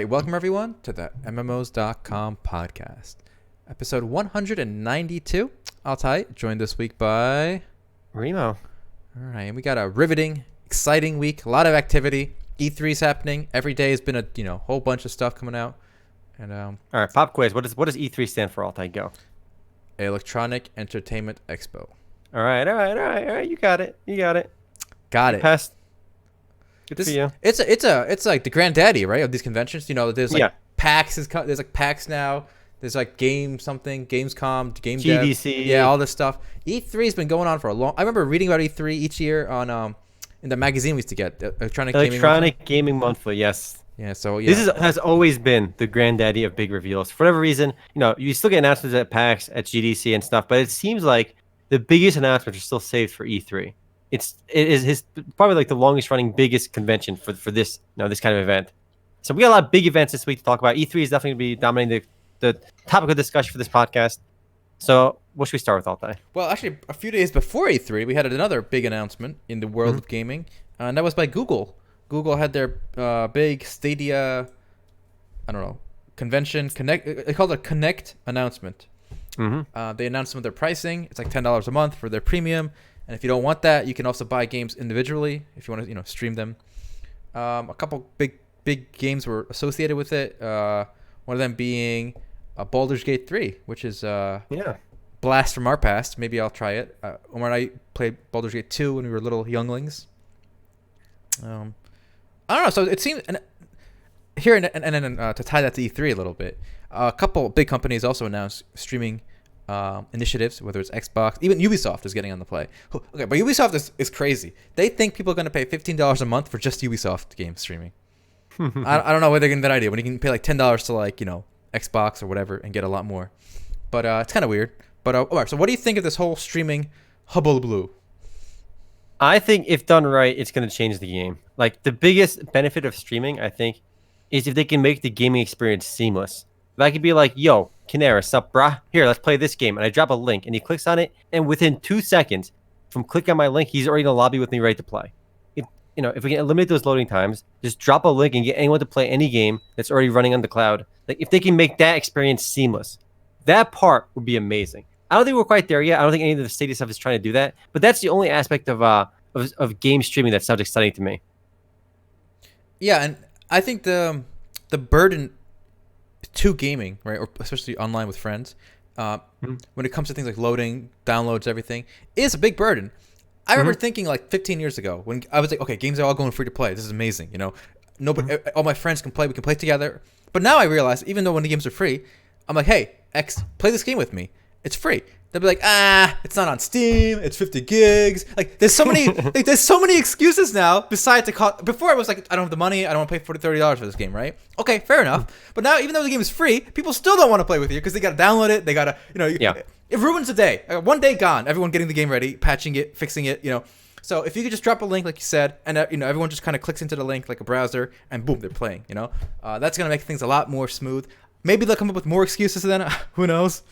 right, welcome everyone to the MMOs.com podcast. Episode 192. Altai, joined this week by Remo. All right, and we got a riveting, exciting week. A lot of activity. E3 is happening. Every day has been a whole bunch of stuff coming out. And all right, pop quiz. What does E3 stand for? Altai, go. Electronic Entertainment Expo. All right. You got it. Got it. Passed. Good for you. It's like the granddaddy, right, of these conventions. There's like PAX there's like PAX now. There's like Gamescom, Game GDC. Dev. Yeah, all this stuff. E3 has been going on for a long. I remember reading about E3 each year on in the magazine we used to get, Electronic Gaming Monthly. Yes. Yeah. So yeah. This has always been the granddaddy of big reveals. For whatever reason, you still get announcements at PAX, at GDC, and stuff, but it seems like the biggest announcements are still saved for E3. It is probably like the longest running, biggest convention for this this kind of event. So we got a lot of big events this week to talk about. E3 is definitely going to be dominating the topic of discussion for this podcast. So what should we start with, Altai? Well, actually, a few days before E3, we had another big announcement in the world of gaming, and that was by Google. Google had their big Stadia, convention connect. They called it a Connect announcement. They announced some of their pricing. It's like $10 a month for their premium. And if you don't want that, you can also buy games individually if you want to, stream them. A couple big games were associated with it. One of them being Baldur's Gate 3, which is blast from our past. Maybe I'll try it. Omar and I played Baldur's Gate 2 when we were little younglings. I don't know. So it seems, and then to tie that to E3 a little bit, a couple big companies also announced streaming initiatives, whether it's Xbox, even Ubisoft is getting on the play. Okay, but Ubisoft is crazy. They think people are going to pay $15 a month for just Ubisoft games streaming. I don't know where they're getting that idea when you can pay like $10 to Xbox or whatever and get a lot more. But it's kind of weird. But all right, so what do you think of this whole streaming hullabaloo? I think if done right, it's going to change the game. Like, the biggest benefit of streaming, I think, is if they can make the gaming experience seamless. If I could be like, yo, Canara, sup, brah? Here, let's play this game. And I drop a link, and he clicks on it, and within 2 seconds from clicking on my link, he's already in the lobby with me ready to play. If we can eliminate those loading times, just drop a link and get anyone to play any game that's already running on the cloud. Like, if they can make that experience seamless, that part would be amazing. I don't think we're quite there yet. I don't think any of the Stadia stuff is trying to do that. But that's the only aspect of game streaming that sounds exciting to me. Yeah, and I think the burden to gaming, right, or especially online with friends, when it comes to things like loading, downloads, everything, is a big burden. I remember thinking like 15 years ago when I was like, okay, games are all going free to play. This is amazing. Nobody, all my friends can play. We can play together. But now I realize, even though when the games are free, I'm like, hey, X, play this game with me. It's free. They'll be like, it's not on Steam. It's 50 gigs. Like, there's so many, there's so many excuses now. Besides the cost. Before I was like, I don't have the money. I don't want to pay $30 for this game, right? Okay, fair enough. But now, even though the game is free, people still don't want to play with you because they got to download it. They got to, It ruins the day. One day gone. Everyone getting the game ready, patching it, fixing it. So if you could just drop a link, like you said, and everyone just kind of clicks into the link like a browser, and boom, they're playing. That's gonna make things a lot more smooth. Maybe they'll come up with more excuses then. Who knows?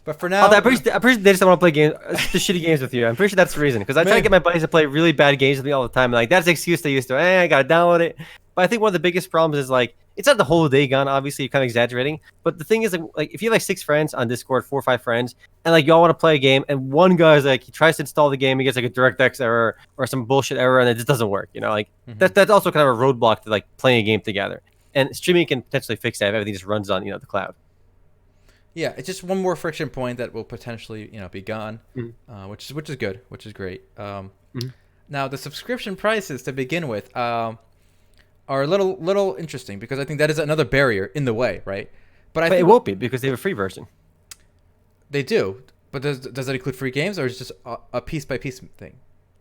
But for now, I'm pretty sure they just don't want to play games, the shitty games with you. I'm pretty sure that's the reason. Because I try to get my buddies to play really bad games with me all the time. Like, that's the excuse they used to. I gotta download it. But I think one of the biggest problems is like, it's not the whole day gone. Obviously, you're kind of exaggerating. But the thing is, like if you have like 6 friends on Discord, 4 or 5 friends, and like y'all want to play a game, and one guy's like he tries to install the game, he gets like a DirectX error or some bullshit error, and it just doesn't work. That's also kind of a roadblock to like playing a game together. And streaming can potentially fix that if everything just runs on the cloud. Yeah, it's just one more friction point that will potentially be gone, which is good, which is great. Now the subscription prices to begin with are a little interesting because I think that is another barrier in the way, right? But it won't be because they have a free version. They do, but does that include free games or is it just a piece by piece thing?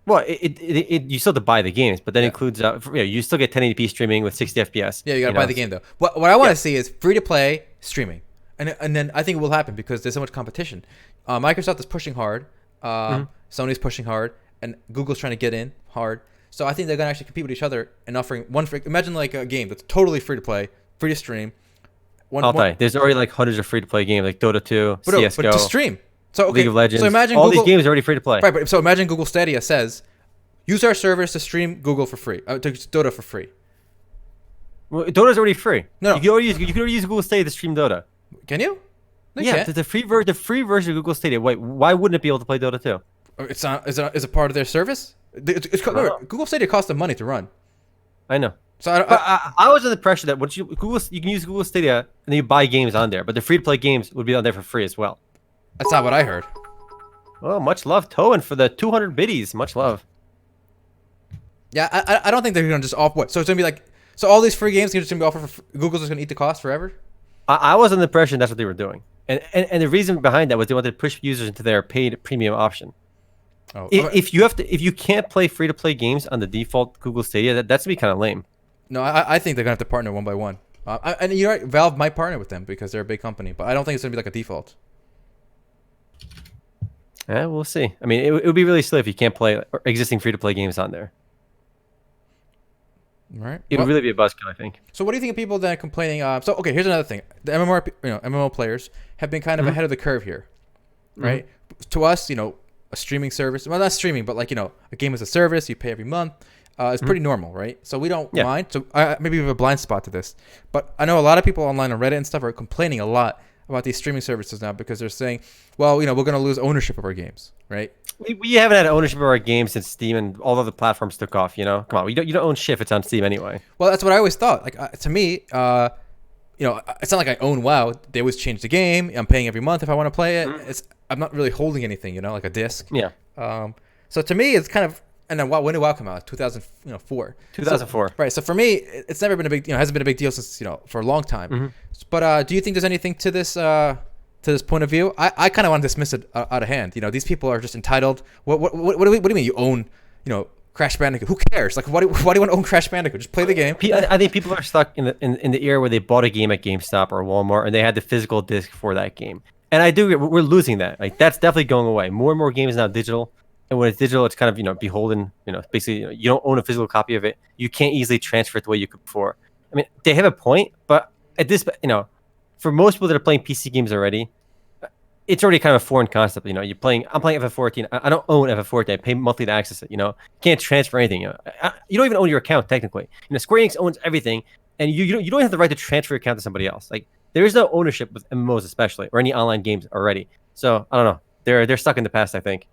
Well, you still have to buy the games, but that includes you still get 1080p streaming with 60 FPS. Yeah, you gotta buy the game though. What I want to see is free to play streaming, and then I think it will happen because there's so much competition. Microsoft is pushing hard, Sony's pushing hard, and Google's trying to get in hard. So I think they're gonna actually compete with each other and offering one free. Imagine like a game that's totally free to play, free to stream. There's already like hundreds of free to play games like Dota 2, CS:GO, but to stream. So League of Legends. So imagine all Google, these games are already free to play. Right, but so imagine Google Stadia says, use our servers to stream Google for free, to Dota for free. Well, Dota's already free. No. You can already use Google Stadia to stream Dota. Can you? No, you Yeah, can't. the free version of Google Stadia. Wait, why wouldn't it be able to play Dota 2? It's not. Is it part of their service? Remember, Google Stadia costs them money to run. I know. So I was under the pressure that you can use Google Stadia and then you buy games on there, but the free to play games would be on there for free as well. That's not what I heard. Oh, much love, Toan, for the 200 biddies. Much love. Yeah, I don't think they're gonna just off what. So it's gonna be like, so all these free games are just gonna be offered for Google's just gonna eat the cost forever. I was under the impression that's what they were doing, and the reason behind that was they wanted to push users into their paid premium option. Oh, If you can't play free to play games on the default Google Stadia, that's gonna be kind of lame. no, I think they're gonna have to partner one by one. And you're right, Valve might partner with them because they're a big company, but I don't think it's gonna be like a default. Yeah, we'll see. I mean, it would be really silly if you can't play existing free to play games on there. Right. It would really be a buzzkill, I think. So what do you think of people that are complaining? So okay, here's another thing. The MMO players have been kind of ahead of the curve here, right? To us, a streaming service. Well, not streaming, but like a game as a service. You pay every month. It's pretty normal, right? So we don't mind. So maybe we have a blind spot to this, but I know a lot of people online on Reddit and stuff are complaining a lot about these streaming services now because they're saying, well, we're going to lose ownership of our games, right? We haven't had ownership of our games since Steam and all other platforms took off. Come on, you don't own shit if it's on Steam anyway. Well, that's what I always thought. Like to me, it's not like I own WoW. They always change the game. I'm paying every month if I want to play it. I'm not really holding anything, like a disc. Yeah. So to me, it's kind of. And then when did WoW come out? 2004. 2004. So, right. So for me, it's never been a big, hasn't been a big deal since, for a long time. But do you think there's anything to this point of view? I kind of want to dismiss it out of hand. These people are just entitled. What do you mean you own, Crash Bandicoot? Who cares? Like, why do you want to own Crash Bandicoot? Just play the game. I think people are stuck in the era where they bought a game at GameStop or Walmart and they had the physical disc for that game. And I do. We're losing that. Like that's definitely going away. More and more games now digital. And when it's digital, it's kind of, beholden, basically, you don't own a physical copy of it. You can't easily transfer it the way you could before. I mean, they have a point, but at this, for most people that are playing PC games already, it's already kind of a foreign concept. I'm playing FF14. I don't own FF14. I pay monthly to access it, Can't transfer anything. You don't even own your account, technically. Square Enix owns everything, and you don't have the right to transfer your account to somebody else. Like, there is no ownership with MMOs especially, or any online games already. So, I don't know. They're stuck in the past, I think.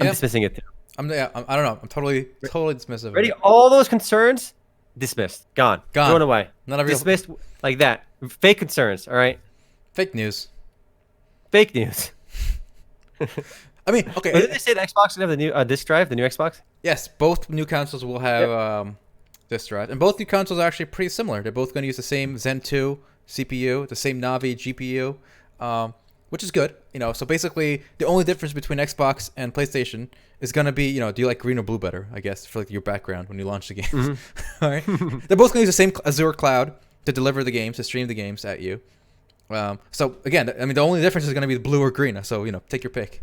I'm dismissing it too. I don't know. I'm totally dismissive. Ready? All those concerns dismissed, gone, thrown away, not a real dismissed like that. Fake concerns. All right. Fake news. Fake news. I mean, okay. Did they say the Xbox would have the new disc drive? The new Xbox? Yes, both new consoles will have disc drive, and both new consoles are actually pretty similar. They're both going to use the same Zen 2 CPU, the same Navi GPU. Which is good, So basically, the only difference between Xbox and PlayStation is gonna be, do you like green or blue better? I guess for like your background when you launch the games. All right, they're both gonna use the same Azure cloud to deliver the games, to stream the games at you. So again, I mean, the only difference is gonna be blue or green. So take your pick.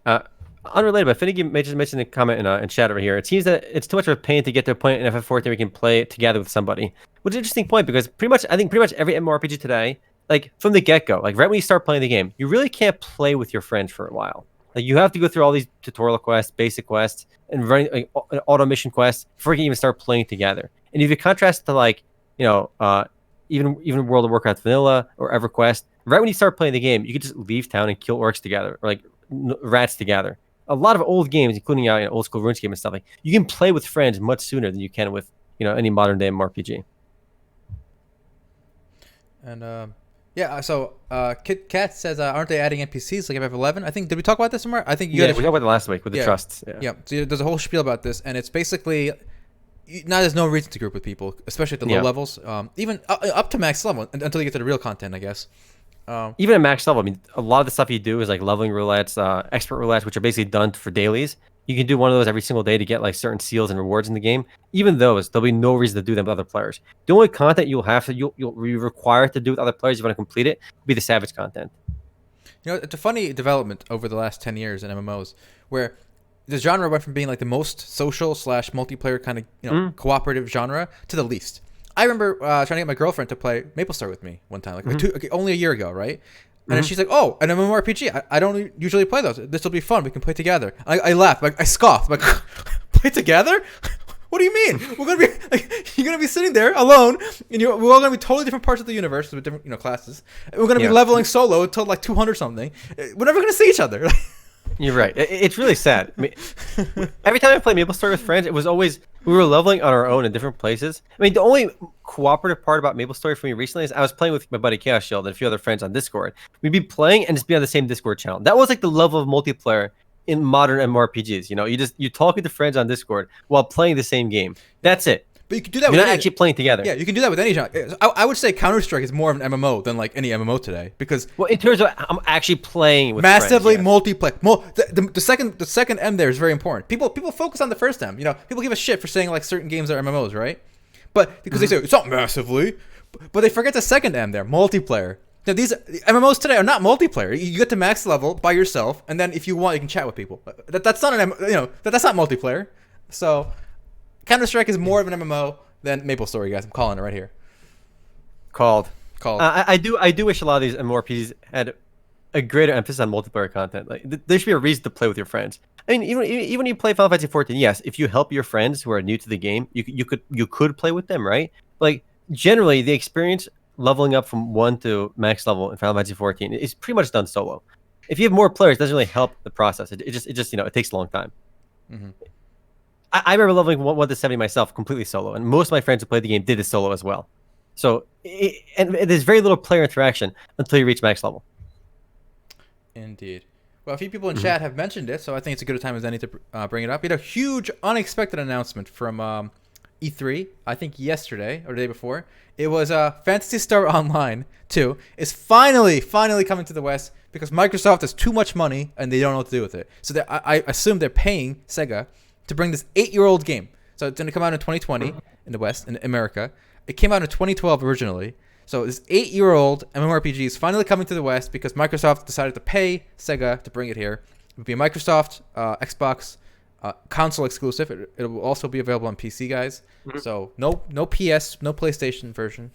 Unrelated, but Finnegan just mentioned a comment in chat over here. It seems that it's too much of a pain to get to a point in FF14 where we can play it together with somebody. Which is an interesting point because I think pretty much every MMORPG today, like from the get-go, like right when you start playing the game, you really can't play with your friends for a while. Like you have to go through all these tutorial quests, basic quests, and running like auto mission quests before you can even start playing together. And if you contrast to like, even World of Warcraft Vanilla or EverQuest, right when you start playing the game, you can just leave town and kill orcs together, or like rats together. A lot of old games, including old school RuneScape and stuff, like you can play with friends much sooner than you can with any modern day MMORPG. And so Kit Kat says, aren't they adding NPCs like FF11? I think, did we talk about this somewhere? I think we talked about it last week with the trusts. Yeah. So there's a whole spiel about this, and it's basically now there's no reason to group with people, especially at the low levels, even up to max level until you get to the real content, I guess. Even at max level, I mean, a lot of the stuff you do is like leveling roulettes, expert roulettes, which are basically done for dailies. You can do one of those every single day to get like certain seals and rewards in the game. Even those, there'll be no reason to do them with other players. The only content you'll be required to do with other players if you want to complete it will be the Savage content. It's a funny development over the last 10 years in MMOs where the genre went from being like the most social / multiplayer kind of cooperative genre to the least. I remember trying to get my girlfriend to play MapleStar with me one time, only a year ago, right? And then she's like, "Oh, an MMORPG. I don't usually play those. This will be fun. We can play together." I laughed. I scoffed. Like, play together? What do you mean? We're gonna be like, you're gonna be sitting there alone, and we're all gonna be totally different parts of the universe with different classes. And we're gonna be leveling solo until like 200 something. We're never gonna see each other. You're right. It's really sad. I mean, every time I play MapleStory with friends, it was always we were leveling on our own in different places. I mean, the only cooperative part about MapleStory for me recently is I was playing with my buddy Chaos Shield and a few other friends on Discord. We'd be playing and just be on the same Discord channel. That was like the level of multiplayer in modern MMORPGs. You talk with your friends on Discord while playing the same game. That's it. But you can do that. You're not actually playing together. Yeah, you can do that with any genre. I would say Counter-Strike is more of an MMO than like any MMO today because. Well, in terms of I'm actually playing with massively friends, multiplayer. The second M there is very important. People focus on the first M. People give a shit for saying like certain games are MMOs, right? But because they say it's not massively, but they forget the second M there, multiplayer. Now these MMOs today are not multiplayer. You get to max level by yourself, and then if you want, you can chat with people. That's not that's not multiplayer. So. Counter-Strike is more of an MMO than MapleStory, guys. I'm calling it right here. Called. I do wish a lot of these MMORPGs had a greater emphasis on multiplayer content. Like there should be a reason to play with your friends. I mean, even when you play Final Fantasy XIV, yes, if you help your friends who are new to the game, you could play with them, right? Like generally, the experience leveling up from 1 to max level in Final Fantasy XIV is pretty much done solo. If you have more players, it doesn't really help the process. It just it takes a long time. Mm-hmm. I remember leveling 1 to 70 myself completely solo, and most of my friends who played the game did it solo as well. So, and there's very little player interaction until you reach max level. Indeed. Well, a few people in chat have mentioned it, so I think it's a good time as any to bring it up. We had a huge, unexpected announcement from E3, I think yesterday or the day before. It was Phantasy Star Online 2 is finally coming to the West because Microsoft has too much money and they don't know what to do with it. So I assume they're paying Sega to bring this 8-year-old game. So it's going to come out in 2020 in the West, in America. It came out in 2012 originally. So this 8-year-old MMORPG is finally coming to the West because Microsoft decided to pay Sega to bring it here. It will be a Microsoft, Xbox, console exclusive. It will also be available on PC, guys. So no PS, no PlayStation version.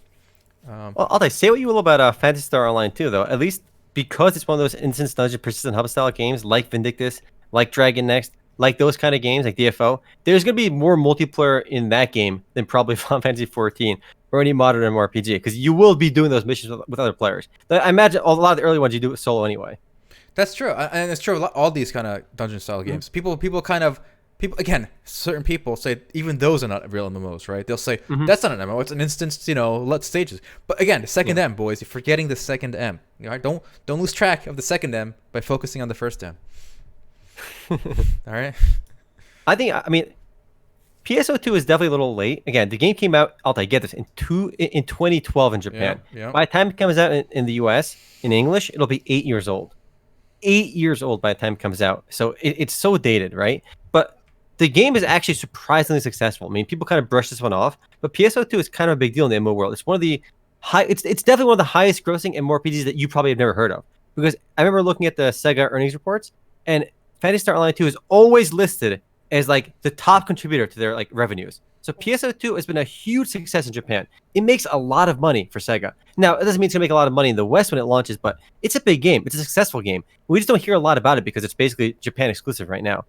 Well, I'll say what you will about Phantasy Star Online 2, though. At least because it's one of those instance dungeon persistent hub style games like Vindictus, like Dragon Next, like those kind of games, like DFO, there's going to be more multiplayer in that game than probably Final Fantasy XIV or any modern MMORPG, because you will be doing those missions with other players. I imagine a lot of the early ones you do it solo anyway. That's true, and it's true. All these kind of dungeon style games, people again, certain people say even those are not real MMOs, right? They'll say that's not an MMO; it's an instance, let stages. But again, the second M, boys, you're forgetting the second M. All right, don't lose track of the second M by focusing on the first M. All right. I mean, PSO2 is definitely a little late. Again, the game came out, I get this, in 2012 in Japan. Yeah. By the time it comes out in the US, in English, it'll be 8 years old. 8 years old by the time it comes out. So it's so dated, right? But the game is actually surprisingly successful. I mean, people kind of brush this one off, but PSO2 is kind of a big deal in the MMO world. It's one of the it's definitely one of the highest grossing MMORPGs that you probably have never heard of. Because I remember looking at the Sega earnings reports, and Phantasy Star Online 2 is always listed as like the top contributor to their like revenues. So PSO2 has been a huge success in Japan. It makes a lot of money for Sega. Now, it doesn't mean it's going to make a lot of money in the West when it launches, but it's a big game. It's a successful game. We just don't hear a lot about it because it's basically Japan exclusive right now.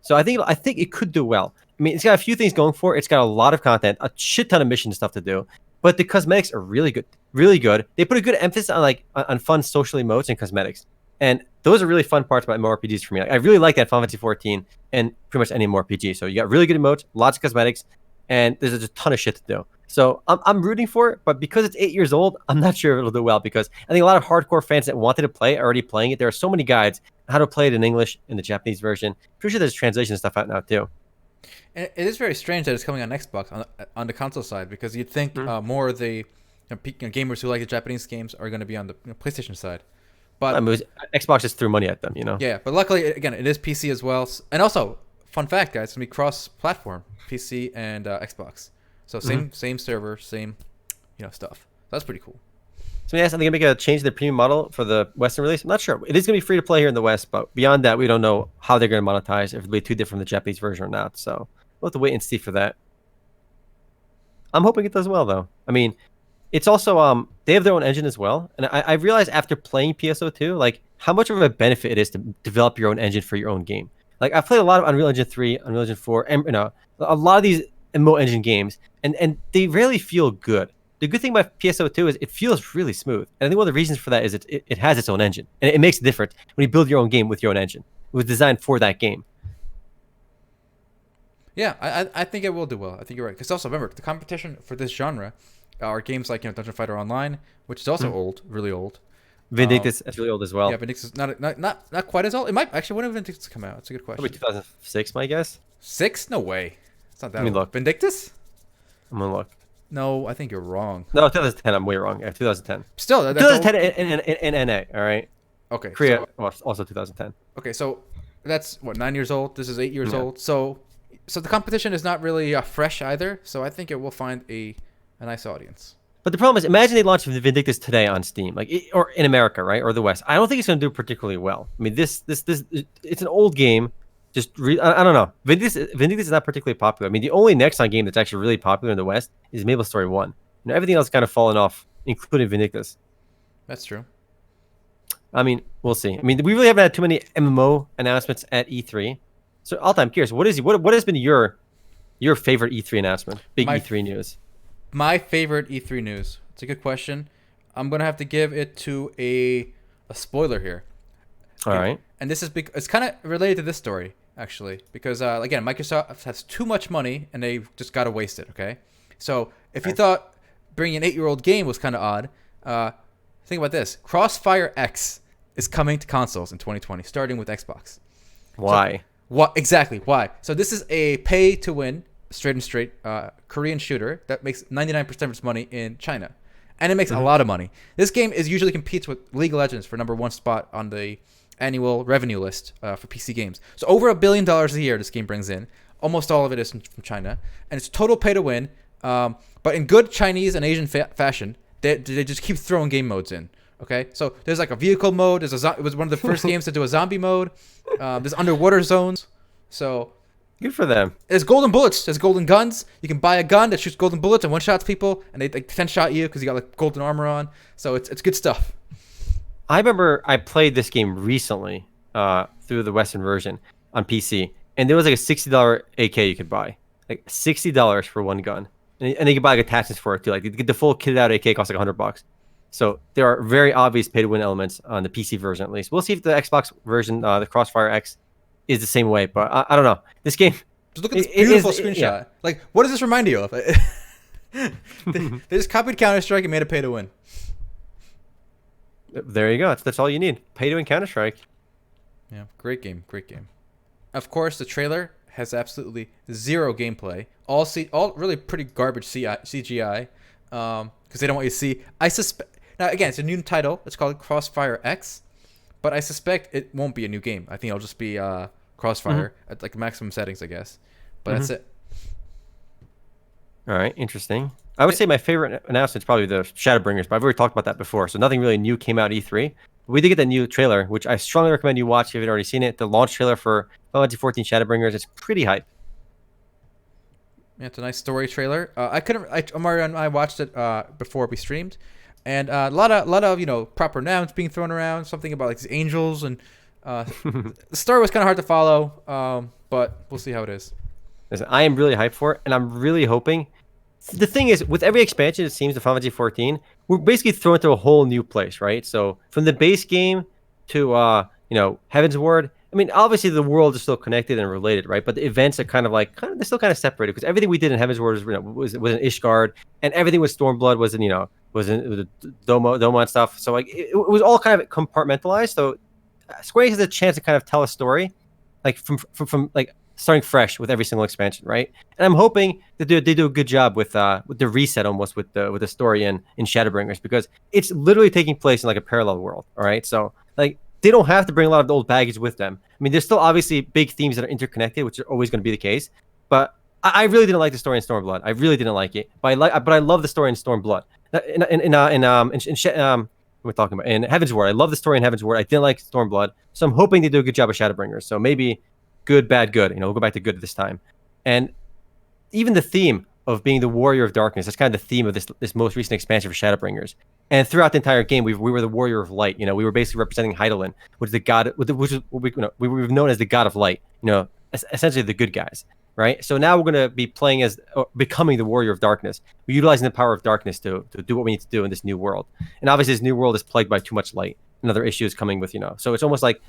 So I think it could do well. I mean, it's got a few things going for it. It's got a lot of content, a shit ton of mission stuff to do, but the cosmetics are really good. Really good. They put a good emphasis on on fun social emotes and cosmetics. And those are really fun parts about MMORPGs for me. I really like that Final Fantasy XIV and pretty much any MMORPG. So you got really good emotes, lots of cosmetics, and there's a ton of shit to do. So I'm rooting for it, but because it's 8 years old, I'm not sure if it'll do well because I think a lot of hardcore fans that wanted to play are already playing it. There are so many guides on how to play it in English, in the Japanese version. Pretty sure there's translation stuff out now too. And it is very strange that it's coming on Xbox on the console side because you'd think more of the gamers who like the Japanese games are going to be on the PlayStation side. But Xbox just threw money at them, Yeah, but luckily, again, it is PC as well. And also, fun fact, guys, it's going to be cross-platform, PC and Xbox. So same server, same stuff. That's pretty cool. So yes, I think they make a change to the premium model for the Western release. I'm not sure. It is going to be free to play here in the West, but beyond that, we don't know how they're going to monetize, if it'll be too different from the Japanese version or not. So we'll have to wait and see for that. I'm hoping it does well, though. I mean, it's also they have their own engine as well, and I realized after playing PSO2 like how much of a benefit it is to develop your own engine for your own game. Like I've played a lot of Unreal Engine 3, Unreal Engine 4, and a lot of these MMO engine games, and they rarely feel good. The good thing about PSO2 is it feels really smooth. And I think one of the reasons for that is it has its own engine. And it makes a difference when you build your own game with your own engine. It was designed for that game. Yeah, I think it will do well. I think you're right. Because also remember, the competition for this genre are games like Dungeon Fighter Online, which is also old, really old. Vindictus is really old as well. Yeah, Vindictus is not quite as old. It might actually. When did Vindictus come out? It's a good question. Probably 2006, my guess. 6? No way. It's not that Let me old. look. Vindictus? I'm gonna look. No, I think you're wrong. No, 2010. I'm way wrong. Yeah, 2010. Still, that's 2010 in NA. All right. Okay. Korea also 2010. Okay, so that's what, 9 years old. This is 8 years old. So the competition is not really fresh either. So I think it will find a nice audience. But the problem is, imagine they launched Vindictus today on Steam, or in America, right, or the West. I don't think it's going to do particularly well. I mean, this it's an old game. I don't know. Vindictus is not particularly popular. I mean, the only Nexon game that's actually really popular in the West is Maple Story 1. Everything else kind of fallen off, including Vindictus. That's true. I mean, we'll see. I mean, we really haven't had too many MMO announcements at E3. So, Alta, I'm curious. What has been your favorite E3 announcement? Big E3 news. My favorite E3 news. It's a good question. I'm gonna have to give it to a spoiler here. All right. And this is it's kind of related to this story actually, because again, Microsoft has too much money and they just gotta waste it. Okay. So if you thought bringing an 8-year-old game was kind of odd, think about this: CrossFire X is coming to consoles in 2020, starting with Xbox. Why? So, what exactly? Why? So this is a pay-to-win, straight Korean shooter that makes 99% of its money in China, and it makes a lot of money. This game usually competes with League of Legends for #1 spot on the annual revenue list for PC games. So over $1 billion a year this game brings in. Almost all of it is from China, and it's total pay-to-win. But in good Chinese and Asian fashion, they just keep throwing game modes in. Okay, so there's like a vehicle mode. It was one of the first games to do a zombie mode. There's underwater zones. So good for them. There's golden bullets. There's golden guns. You can buy a gun that shoots golden bullets and one-shots people, and they 10-shot you because you got like golden armor on. So it's good stuff. I remember I played this game recently through the Western version on PC, and there was like a $60 AK you could buy, like $60 for one gun, and you could buy like attachments for it too. Like the full kitted out AK costs like $100. So there are very obvious pay-to-win elements on the PC version, at least. We'll see if the Xbox version, the Crossfire X, is the same way. But I don't know. This game. Just look at this beautiful screenshot. Yeah. Like, what does this remind you of? They just copied Counter-Strike and made it pay-to-win. There you go. That's all you need. Pay-to-win Counter-Strike. Yeah, great game. Great game. Of course, the trailer has absolutely zero gameplay. All really pretty garbage CGI. Because they don't want you to see. I suspect. Now, again, it's a new title. It's called Crossfire X. But I suspect it won't be a new game. I think it'll just be Crossfire at like maximum settings, I guess. But that's it. All right, interesting. I would say my favorite announcement is probably the Shadowbringers, but I've already talked about that before. So nothing really new came out at E3. But we did get that new trailer, which I strongly recommend you watch if you haven't already seen it. The launch trailer for Final Fantasy XIV Shadowbringers. It's pretty hype. Yeah, it's a nice story trailer. Mario and I watched it before we streamed, and a lot of proper nouns being thrown around. Something about like these angels, and the story was kind of hard to follow. But we'll see how it is. Listen, I am really hyped for it, and I'm really hoping. The thing is, with every expansion, it seems to Final Fantasy XIV, we're basically thrown into a whole new place, right? So from the base game to Heaven's Ward. I mean, obviously the world is still connected and related, right? But the events are they're still kind of separated because everything we did in Heaven's Ward was in Ishgard, and everything with Stormblood was in Doma and stuff. So like it was all kind of compartmentalized. So Square Enix has a chance to kind of tell a story, like from like starting fresh with every single expansion, right? And I'm hoping that they do a good job with the reset almost with the story in Shadowbringers, because it's literally taking place in like a parallel world. All right, so like. They don't have to bring a lot of the old baggage with them. I mean, there's still obviously big themes that are interconnected, which are always going to be the case. But I really didn't like the story in Stormblood. I really didn't like it. But I love the story in Stormblood. We're talking about in Heaven's Ward. I love the story in Heaven's Ward. I didn't like Stormblood, so I'm hoping they do a good job of Shadowbringers. So maybe good, bad, good. We'll go back to good this time. And even the theme of being the Warrior of Darkness, that's kind of the theme of this most recent expansion for Shadowbringers. And throughout the entire game, we were the warrior of light. We were basically representing Hydaelyn, which is the god, which is what we were known as the god of light. Essentially the good guys, right? So now we're gonna be playing as becoming the warrior of darkness. We're utilizing the power of darkness to do what we need to do in this new world. And obviously, this new world is plagued by too much light. Another issue is coming with So it's almost like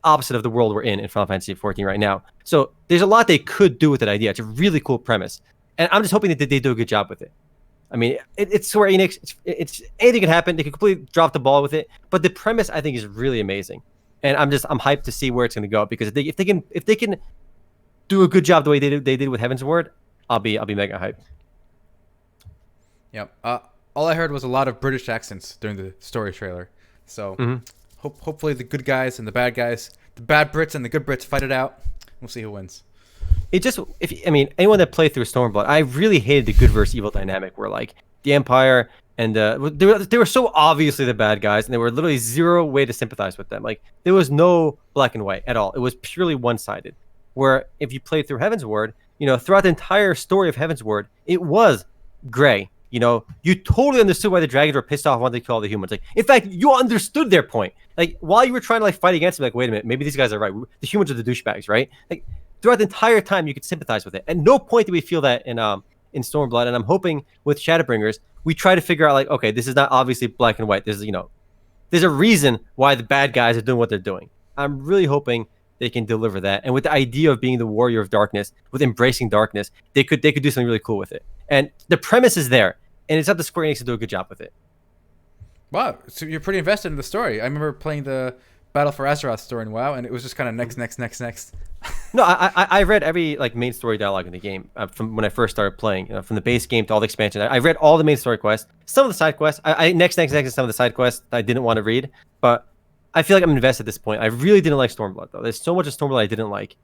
opposite of the world we're in Final Fantasy XIV right now. So there's a lot they could do with that idea. It's a really cool premise, and I'm just hoping that they do a good job with it. I mean, it's Square Enix. It's anything can happen. They could completely drop the ball with it, but the premise I think is really amazing, and I'm hyped to see where it's going to go, because if they can do a good job the way they did with Heaven's Ward, I'll be mega hyped. Yep. All I heard was a lot of British accents during the story trailer. So hopefully the good guys and the bad guys, the bad Brits and the good Brits, fight it out. We'll see who wins. Anyone that played through Stormblood, I really hated the good versus evil dynamic, where like the Empire and they were so obviously the bad guys, and there were literally zero way to sympathize with them. Like there was no black and white at all. It was purely one-sided. Where if you played through Heaven's Ward, throughout the entire story of Heaven's Ward, it was gray. You totally understood why the dragons were pissed off, wanting to kill all the humans. Like, in fact, you understood their point. Like, while you were trying to fight against them, like, wait a minute, maybe these guys are right. The humans are the douchebags, right? Like, throughout the entire time, you could sympathize with it. At no point did we feel that in Stormblood. And I'm hoping with Shadowbringers, we try to figure out, like, okay, this is not obviously black and white. There's a reason why the bad guys are doing what they're doing. I'm really hoping they can deliver that. And with the idea of being the warrior of darkness, with embracing darkness, they could do something really cool with it. And the premise is there. And it's up to Square Enix to do a good job with it. Wow, so you're pretty invested in the story. I remember playing the Battle for Azeroth story in WoW, and it was just kind of next. No, I read every main story dialogue in the game from when I first started playing. From the base game to all the expansion, I read all the main story quests. Some of the side quests, I next, and some of the side quests I didn't want to read, but I feel like I'm invested at this point. I really didn't like Stormblood though. There's so much of Stormblood I didn't like,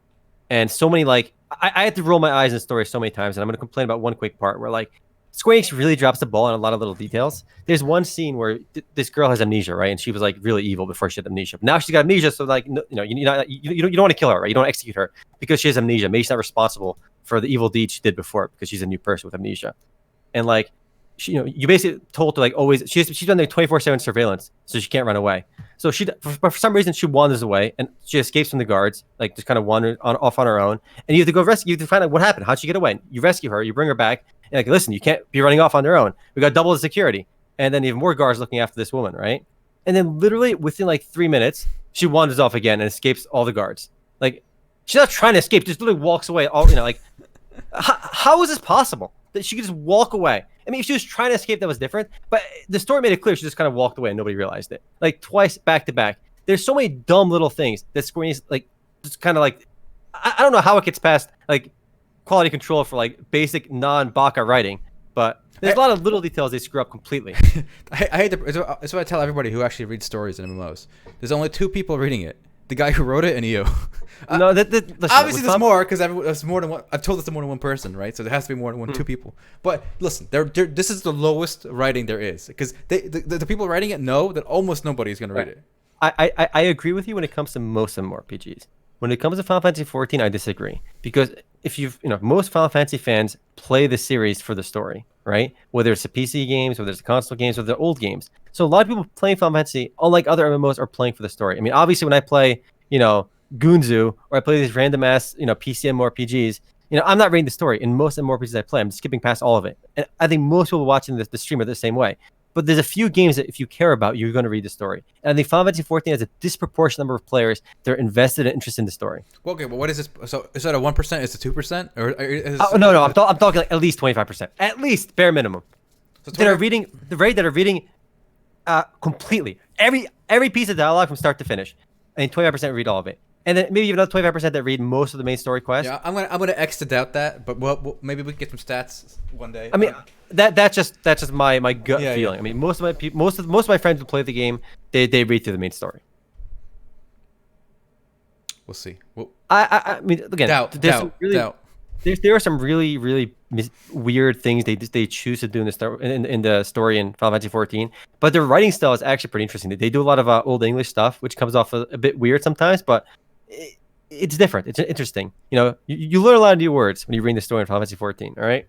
and so many I had to roll my eyes in the story so many times. And I'm going to complain about one quick part where Square Enix really drops the ball on a lot of little details. There's one scene where this girl has amnesia, right? And she was really evil before she had amnesia. But now she's got amnesia, so you don't want to kill her, right? You don't execute her because she has amnesia. Maybe she's not responsible for the evil deeds she did before because she's a new person with amnesia. And she, you basically told to always she's done 24/7 surveillance, so she can't run away. So she, for some reason, she wanders away and she escapes from the guards, just kind of wanders off on her own. And you have to go rescue. You have to find out what happened. How'd she get away? You rescue her. You bring her back. And listen, you can't be running off on their own. We got double the security, and then even more guards looking after this woman, right? And then literally within 3 minutes, she wanders off again and escapes all the guards. She's not trying to escape; just literally walks away. How is this possible that she could just walk away? I mean, if she was trying to escape, that was different. But the story made it clear she just kind of walked away and nobody realized it. Twice back to back. There's so many dumb little things that Square Enix just kind of I don't know how it gets past quality control for basic non-Baka writing, but there's a lot of little details they screw up completely. I hate it's what I tell everybody who actually reads stories in MMOs. There's only two people reading it: the guy who wrote it and you. No, listen, obviously there's more because there's more than one. I've told this to more than one person, right? So there has to be more than two people. But listen, this is the lowest writing there is, because the people writing it know that almost nobody is going to read it. I agree with you when it comes to most MMORPGs. When it comes to Final Fantasy XIV, I disagree, because if most Final Fantasy fans play the series for the story, right? Whether it's the PC games, whether it's the console games, or the old games. So a lot of people playing Final Fantasy, unlike other MMOs, are playing for the story. I mean, obviously when I play, Gunzu, or I play these random ass, PC MMORPGs, I'm not reading the story. In most MMORPGs I play, I'm skipping past all of it. And I think most people watching the stream are the same way. But there's a few games that if you care about, you're going to read the story. And I think Final Fantasy XIV has a disproportionate number of players that are invested and interested in the story. Well, okay, but what is this? So is that a 1%? Is it 2%? No. I'm talking at least 25%. At least bare minimum. So that are reading completely every piece of dialogue from start to finish, and 25% read all of it. And then maybe even another 25% that read most of the main story quests. Yeah, I'm gonna X to doubt that, but maybe we can get some stats one day. I mean, that's just my gut feeling. Yeah. I mean, most of my friends who play the game, they read through the main story. We'll see. I mean, again, there are some really weird things they choose to do in the story in Final Fantasy XIV, but their writing style is actually pretty interesting. They do a lot of old English stuff, which comes off a bit weird sometimes, but it's different. It's interesting. You learn a lot of new words when you read the story in Final Fantasy XIV. All right.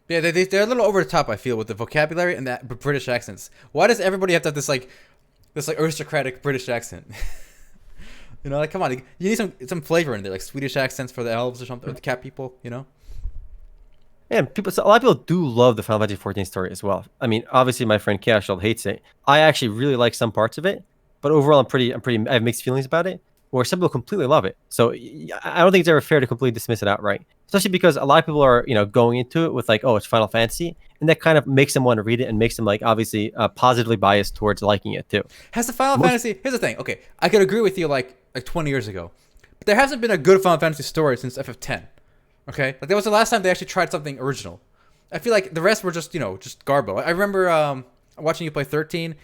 Yeah, they're a little over the top. I feel with the vocabulary and that British accents. Why does everybody have to have this aristocratic British accent? You know, like come on, you need some flavor in there, like Swedish accents for the elves or something, or the cat people. You know. And a lot of people do love the Final Fantasy XIV story as well. I mean, obviously, my friend Cashel hates it. I actually really like some parts of it, but overall, I have mixed feelings about it. Or some people completely love it. So I don't think it's ever fair to completely dismiss it outright, especially because a lot of people are, going into it with like, oh, it's Final Fantasy, and that kind of makes them want to read it and makes them like obviously positively biased towards liking it too. Has the Final Fantasy? Here's the thing. Okay, I could agree with you like 20 years ago, but there hasn't been a good Final Fantasy story since FF10. Okay, like that was the last time they actually tried something original. I feel like the rest were just just garbo. I remember watching you play 13.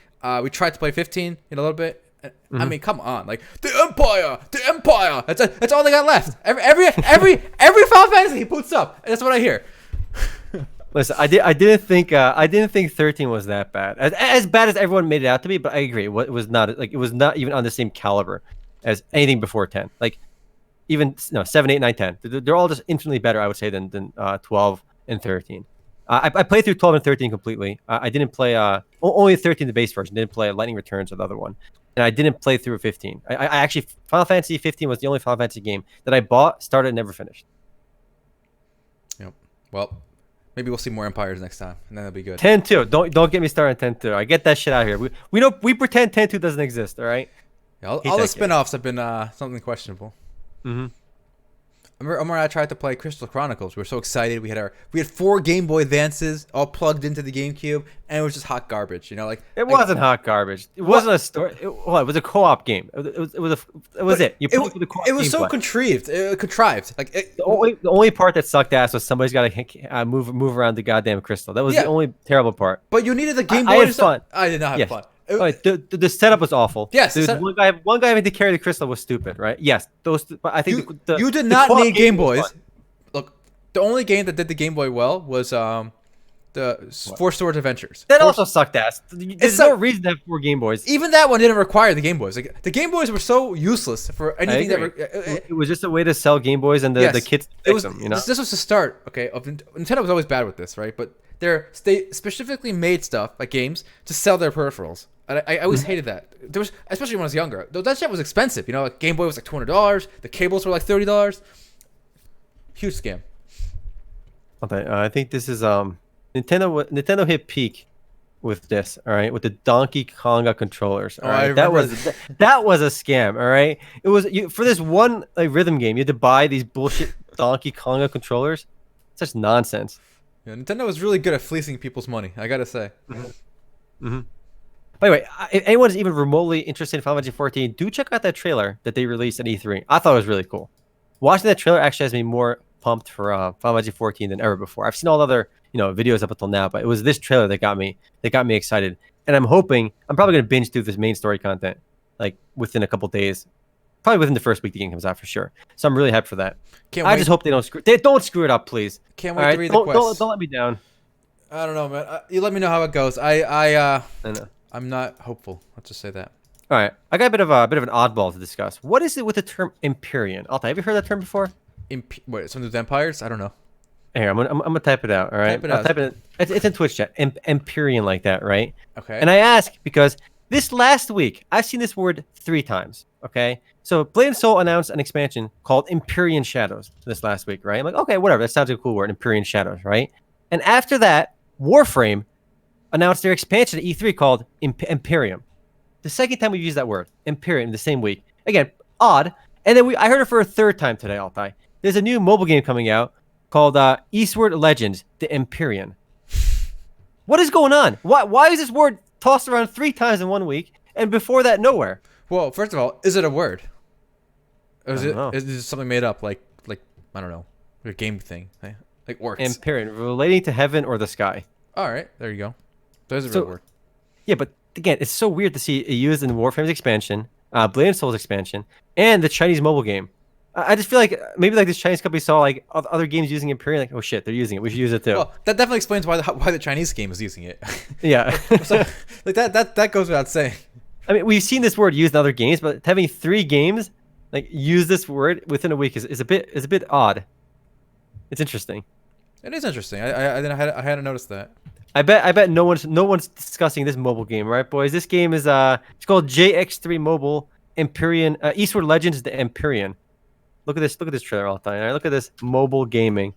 We tried to play 15 a little bit. I mean, come on, like the Empire. That's all they got left. Every Final Fantasy he puts up. That's what I hear. Listen, I didn't think 13 was that bad. As bad as everyone made it out to be, but I agree. It was not even on the same caliber as anything before 10. Like even 7, 8, 9, 10. They're all just infinitely better, I would say, than 12 and 13. I played through 12 and 13 completely. I didn't play only 13 the base version. Didn't play Lightning Returns or the other one. And I didn't play through 15. I actually, Final Fantasy 15 was the only Final Fantasy game that I bought, started, and never finished. Yep. Well, maybe we'll see more Empires next time, and then it'll be good. 10-2. Don't get me started on 10-2. I get that shit out of here. We pretend 10-2 doesn't exist. All right. Yeah, all the spinoffs have been something questionable. Mm-hmm. I remember I tried to play Crystal Chronicles. We were so excited. We had 4 Game Boy Advances all plugged into the GameCube, and it was just hot garbage. It wasn't hot garbage. It wasn't a story. It was a co-op game. It was it. You played for the co-op. It was so contrived. Like the only part that sucked ass was somebody's got to move around the goddamn crystal. That was the only terrible part. But you needed the Game Boy. I had fun. I did not have fun. The setup was awful. Yes, one guy having to carry the crystal was stupid, right? Yes, but I think you did not need Game Boys. Look, the only game that did the Game Boy well was the 4 Swords Adventures. That also sucked ass. There's no reason to have 4 Game Boys. Even that one didn't require the Game Boys. Like the Game Boys were so useless for anything it was just a way to sell Game Boys and the kids. This was the start. Okay, Nintendo was always bad with this, right? But they specifically made stuff like games to sell their peripherals. I always hated that. Especially when I was younger. That shit was expensive. Like Game Boy was like $200. The cables were like $30. Huge scam. Okay, I think this is Nintendo hit peak with this. All right, with the Donkey Konga controllers. All right, that was a scam. All right, it was for this one rhythm game. You had to buy these bullshit Donkey Konga controllers. Such nonsense. Yeah, Nintendo was really good at fleecing people's money. I gotta say. Mm-hmm. By the way, if anyone's even remotely interested in Final Fantasy 14, do check out that trailer that they released at E3. I thought it was really cool. Watching that trailer actually has me more pumped for Final Fantasy 14 than ever before. I've seen all the other videos up until now, but it was this trailer that got me excited. And I'm probably going to binge through this main story content like within a couple days, probably within the first week the game comes out for sure. So I'm really hyped for that. I just hope they don't screw it up, please. Can't wait to read the quest. Don't let me down. I don't know, man. You let me know how it goes. I know. I'm not hopeful. Let's just say that. All right, I got a bit of an oddball to discuss. What is it with the term Empyrean? Alta, have you heard that term before? Wait, something with empires? I don't know. Here, I'm gonna type it out. All right, type it. It's in Twitch chat. Empyrean like that, right? Okay. And I ask because this last week I've seen this word 3 times. Okay, so Blade and Soul announced an expansion called Empyrean Shadows this last week, right? I'm like, okay, whatever. That sounds like a cool word, Empyrean Shadows, right? And after that, Warframe announced their expansion at E3 called Empyrean. The second time we've used that word, Empyrean, in the same week. Again, odd. And then I heard it for a third time today, Altai. There's a new mobile game coming out called Eastward Legends, the Empyrean. What is going on? Why is this word tossed around 3 times in 1 week, and before that, nowhere? Well, first of all, is it a word? Or is it something made up, like I don't know, a game thing, like orcs? Empyrean, relating to heaven or the sky. All right, there you go. There's a real word. Yeah, but again, it's so weird to see it used in Warframe's expansion, Blade and Soul's expansion, and the Chinese mobile game. I just feel like maybe this Chinese company saw like other games using Empyrean, like, oh shit, they're using it. We should use it too. Well, that definitely explains why the Chinese game is using it. Yeah, so, like that goes without saying. I mean, we've seen this word used in other games, but having 3 games like use this word within a week is a bit odd. It's interesting. It is interesting. I hadn't noticed that. I bet no one's discussing this mobile game, right, boys? This game is it's called JX3 Mobile Empyrean Eastward Legends is the Empyrean. Look at this trailer all the time. All right, look at this mobile gaming.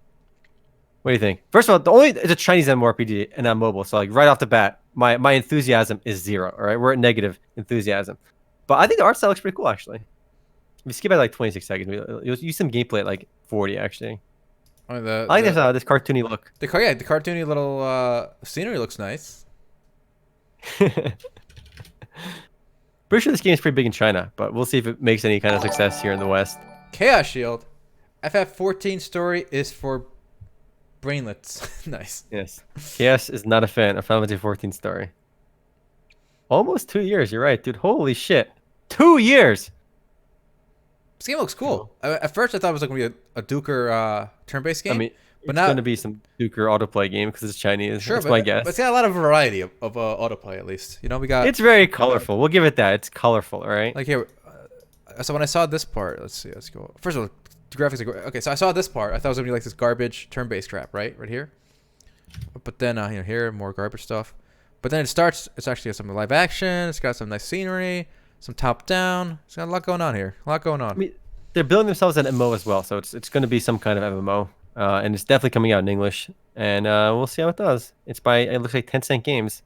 What do you think? First of all, it's a Chinese MMORPG and not mobile, so like right off the bat, my enthusiasm is zero. All right, we're at negative enthusiasm, but I think the art style looks pretty cool actually. If you skip at like 26 seconds, you'll use some gameplay at like 40 actually. I mean, I like this cartoony look. The cartoony little scenery looks nice. Pretty sure this game is pretty big in China, but we'll see if it makes any kind of success here in the West. Chaos Shield. FF14 story is for brainlets. Nice. Yes. Chaos is not a fan of Final Fantasy XIV story. Almost 2 years. You're right, dude. Holy shit. 2 years. This game looks cool. At first, I thought it was like going to be a Duker turn-based game. I mean, but it's now going to be some Duker autoplay game because it's Chinese. sure, That's my guess. But it's got a lot of variety of autoplay at least. You know, we got. It's very colorful. We'll give it that. It's colorful, all right? Like here. So when I saw this part, let's see. Let's go. First of all, the graphics are okay. So I saw this part. I thought it was gonna be like this garbage turn-based crap, right here. But then here more garbage stuff. But then it starts. It's actually got some live action. It's got some nice scenery, some top-down. It's got a lot going on here. A lot going on. I mean, they're building themselves an MMO as well, so it's going to be some kind of MMO, and it's definitely coming out in English, and we'll see how it does. It looks like Tencent Games.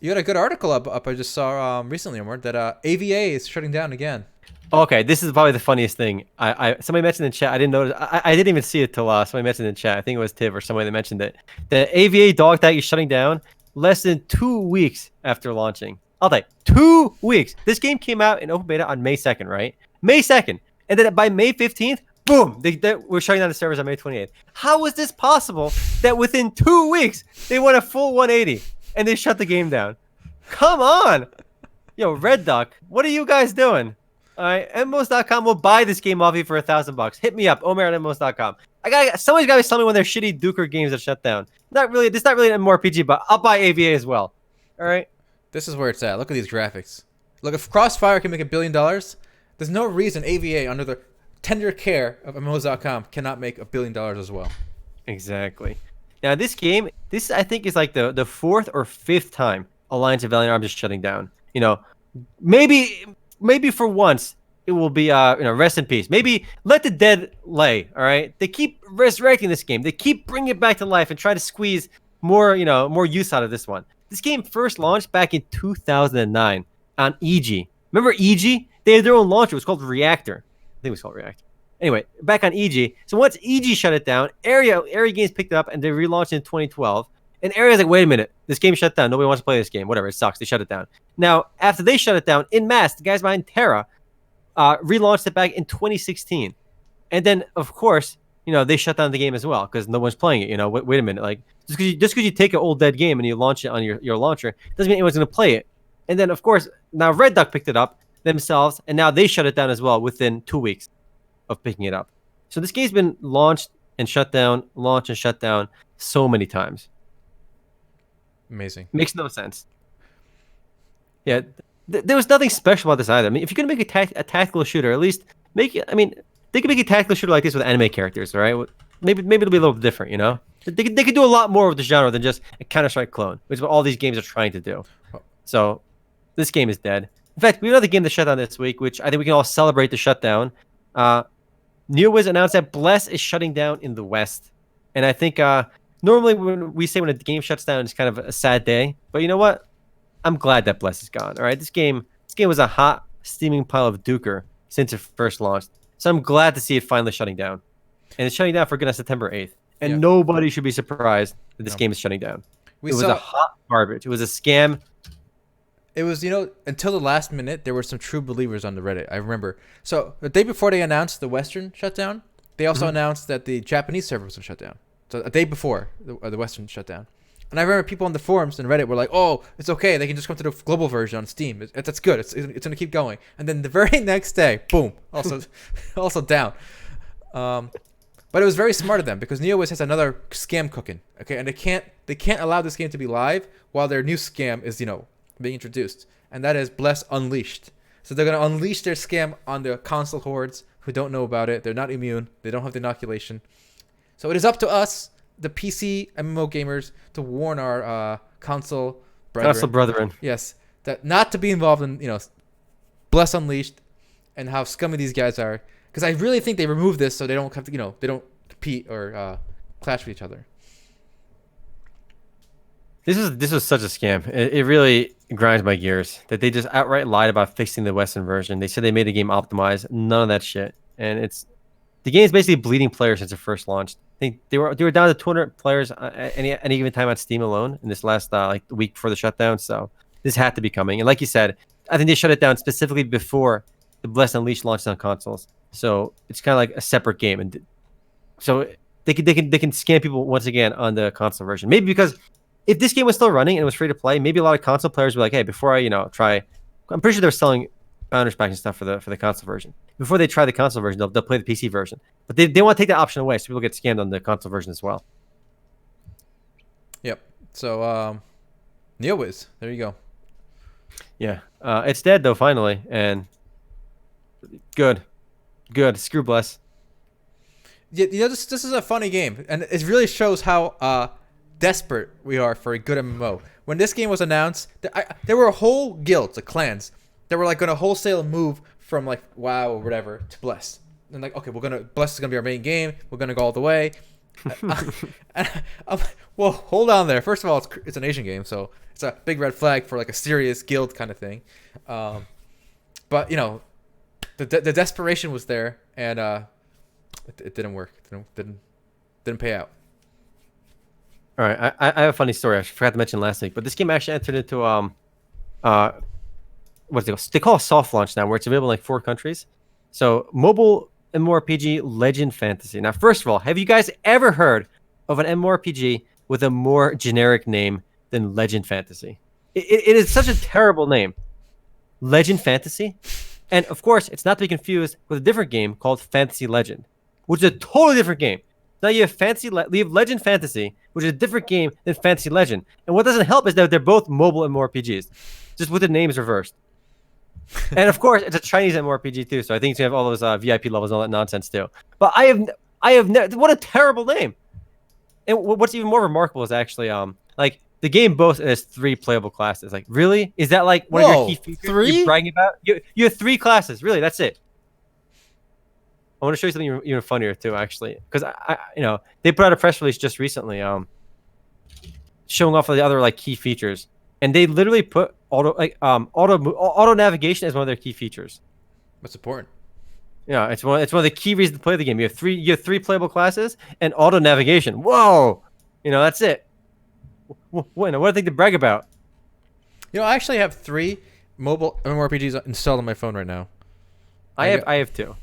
You had a good article up I just saw recently, Omar, that AvA is shutting down again. Okay, this is probably the funniest thing. Somebody mentioned in chat. I didn't notice. I didn't even see it till somebody mentioned in chat. I think it was Tiv or somebody that mentioned it. The AvA Dog Tag is shutting down less than 2 weeks after launching. I'll take 2 weeks. This game came out in open beta on May 2nd, right? May 2nd. And then by May 15th, boom, we're shutting down the servers on May 28th. How is this possible that within 2 weeks, they went a full 180 and they shut the game down? Come on. Yo, Red Duck, what are you guys doing? All right, MMOs.com will buy this game off you for $1,000. Hit me up, Omer at MMOs.com. Somebody's got to tell me when their shitty Duker games are shut down. This is not really an MMORPG, but I'll buy AvA as well. All right. This is where it's at. Look at these graphics. Look, if CrossFire can make $1 billion, there's no reason AvA, under the tender care of MMOs.com, cannot make $1 billion as well. Exactly. Now, this game, I think is like the fourth or fifth time Alliance of Valiant Arms is shutting down. You know, maybe for once it will be rest in peace. Maybe let the dead lay. All right. They keep resurrecting this game. They keep bringing it back to life and try to squeeze more use out of this one. This game first launched back in 2009 on EG. Remember EG? They had their own launcher. It was called Reactor. I think it was called Reactor. Anyway, back on EG. So once EG shut it down, Area Games picked it up and they relaunched in 2012. And Area's like, wait a minute, this game shut down. Nobody wants to play this game. Whatever, it sucks. They shut it down. Now, after they shut it down, en masse, the guys behind Terra relaunched it back in 2016. And then, of course, they shut down the game as well because no one's playing it. Wait a minute, like just because you take an old dead game and you launch it on your launcher doesn't mean anyone's going to play it. And then, of course, now Red Duck picked it up themselves, and now they shut it down as well within 2 weeks of picking it up. So this game's been launched and shut down, launched and shut down so many times. Amazing. Makes no sense. Yeah, there was nothing special about this either. I mean, if you're gonna make a tactical shooter, at least make it. I mean, they could make a tactical shooter like this with anime characters, all right? Maybe it'll be a little different, They could do a lot more with the genre than just a Counter-Strike clone, which is what all these games are trying to do. So, this game is dead. In fact, we have another game that shut down this week, which I think we can all celebrate the shutdown. NeoWiz announced that Bless is shutting down in the West, and I think normally when a game shuts down, it's kind of a sad day. But you know what? I'm glad that Bless is gone. All right, this game was a hot steaming pile of Duker since it first launched. So I'm glad to see it finally shutting down, and it's shutting down for goodness September 8th. And nobody should be surprised that this game is shutting down. It was a hot garbage. It was a scam. It was, until the last minute, there were some true believers on the Reddit. I remember. So the day before they announced the Western shutdown, they also announced that the Japanese server was shut down. So a day before the Western shutdown. And I remember people on the forums and Reddit were like, "Oh, it's okay. They can just come to the global version on Steam. That's good. It's going to keep going." And then the very next day, boom, also down. But it was very smart of them because NeoWiz has another scam cooking. Okay, and they can't allow this game to be live while their new scam is being introduced, and that is Bless Unleashed. So they're going to unleash their scam on the console hordes who don't know about it. They're not immune. They don't have the inoculation. So it is up to us, the PC MMO gamers, to warn our console brethren. Yes, that not to be involved in Bless Unleashed and how scummy these guys are. Because I really think they removed this so they don't have to they don't compete or clash with each other. This was such a scam. It really grinds my gears that they just outright lied about fixing the Western version. They said they made the game optimized. None of that shit. And the game's basically bleeding players since it first launched. I think they were down to 200 players at any given time on Steam alone in this last the week before the shutdown. So this had to be coming. And like you said, I think they shut it down specifically before the Bless Unleashed launched on consoles. So it's kind of like a separate game, and so they can scam people once again on the console version. Maybe because if this game was still running and it was free to play, maybe a lot of console players were like, hey, before I try, I'm pretty sure they're selling founders packs and stuff for the console version. Before they try the console version, they'll play the PC version. But they want to take that option away, so people get scammed on the console version as well. Yep. So NeoWiz, there you go. Yeah, it's dead though finally, and good. Screw Bless. Yeah, this is a funny game, and it really shows how desperate we are for a good MMO. When this game was announced, there were whole guilds, clans, that were like going to wholesale move from like WoW or whatever to Bless. And like, okay, Bless is gonna be our main game. We're gonna go all the way. Well, hold on there. First of all, it's an Asian game, so it's a big red flag for like a serious guild kind of thing. But the desperation was there, and it didn't work. Didn't pay out. All right, I have a funny story I forgot to mention last week, but this game actually entered into what's it called? They call it soft launch now, where it's available in like 4 countries. So mobile MMORPG Legend Fantasy. Now, first of all, have you guys ever heard of an MMORPG with a more generic name than Legend Fantasy? It is such a terrible name, Legend Fantasy. And of course, it's not to be confused with a different game called Fantasy Legend, which is a totally different game. Now you have Legend Fantasy, which is a different game than Fantasy Legend. And what doesn't help is that they're both mobile MMORPGs, just with the names reversed. And of course, it's a Chinese MMORPG too, so I think it's gonna have all those VIP levels and all that nonsense too. But I have what a terrible name. And what's even more remarkable is actually like the game boasts it has 3 playable classes. Like, really? Is that like one of your key features 3? you're bragging about? You have 3 classes. Really, that's it. I want to show you something even funnier too, actually, because they put out a press release just recently, showing off all the other like key features, and they literally put auto navigation as one of their key features. What's important? Yeah, it's one of the key reasons to play the game. You have 3 playable classes and auto navigation. Whoa, that's it. What do they think to brag about? I actually have 3 mobile MMORPGs installed on my phone right now. I have 2.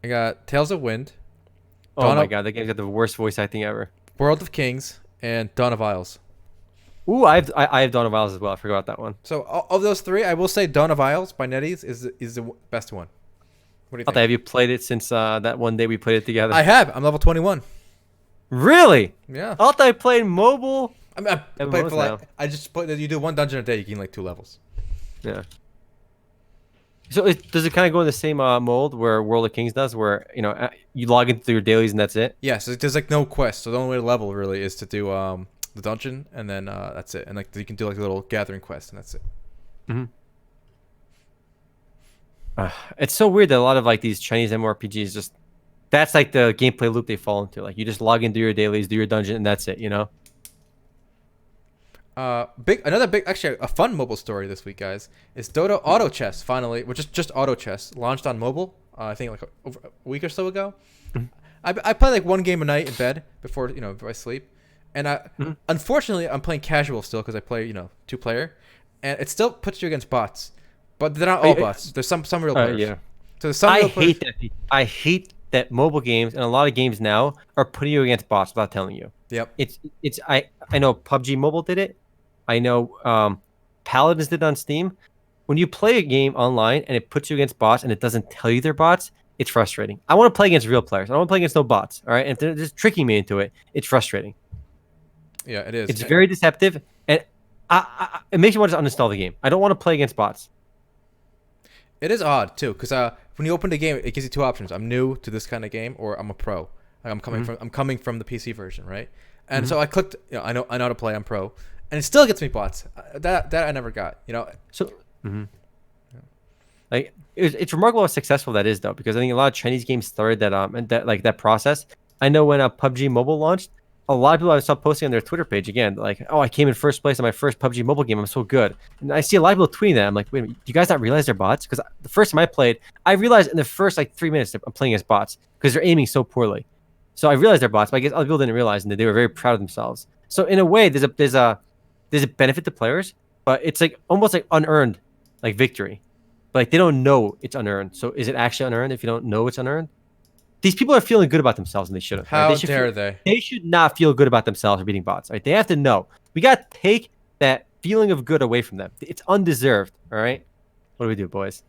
I got Tales of Wind. Oh my god, that game's got the worst voice acting ever. World of Kings and Dawn of Isles. Ooh, I have Dawn of Isles as well. I forgot about that one. So of those 3, I will say Dawn of Isles by NetEase is the best one. What do you think? Have you played it since that one day we played it together? I have. I'm level 21. Really? Yeah. I played mobile. I just played. You do 1 dungeon a day, you gain like 2 levels. Yeah. So does it kind of go in the same mold where World of Kings does, where you log into your dailies and that's it? Yeah. So there's like no quest. So the only way to level really is to do the dungeon, and then that's it. And like you can do like a little gathering quest, and that's it. Mm-hmm. It's so weird that a lot of like these Chinese MMORPGs just that's like the gameplay loop they fall into. Like you just log into your dailies, do your dungeon, and that's it. Actually a fun mobile story this week, guys, is Dota Auto Chess finally, which is just Auto Chess, launched on mobile. I think like a week or so ago. Mm-hmm. I play like 1 game a night in bed before I sleep, and unfortunately I'm playing casual still because I play 2-player, and it still puts you against bots, but they're not all bots. There's some real players. Yeah. So there's some real players. I hate that mobile games and a lot of games now are putting you against bots without telling you. Yep. I know PUBG Mobile did it. I know Paladins did it on Steam. When you play a game online and it puts you against bots and it doesn't tell you they're bots, it's frustrating. I want to play against real players. I don't want to play against no bots. All right, and if they're just tricking me into it, it's frustrating. Yeah, it is. It's very deceptive, and it makes me want to uninstall the game. I don't want to play against bots. It is odd too, because when you open the game, it gives you 2 options. I'm new to this kind of game, or I'm a pro. Like I'm coming from the PC version, right? And so I clicked. I know how to play. I'm pro, and it still gets me bots. That I never got. So. Like it's remarkable how successful that is though, because I think a lot of Chinese games started that process. I know when PUBG Mobile launched, a lot of people I saw posting on their Twitter page again, like, oh, I came in first place on my first PUBG Mobile game. I'm so good. And I see a lot of people tweeting that. I'm like, wait a minute, do you guys not realize they're bots? Because the first time I played, I realized in the first like 3 minutes I'm playing as bots because they're aiming so poorly. So I realized they're bots, but I guess other people didn't realize, and they were very proud of themselves. So in a way, there's a benefit to players, but it's like almost like unearned, like victory. But like they don't know it's unearned. So is it actually unearned if you don't know it's unearned? These people are feeling good about themselves, and they shouldn't. How right? dare they? They should not feel good about themselves for beating bots. Right? They have to know. We got to take that feeling of good away from them. It's undeserved. All right. What do we do, boys?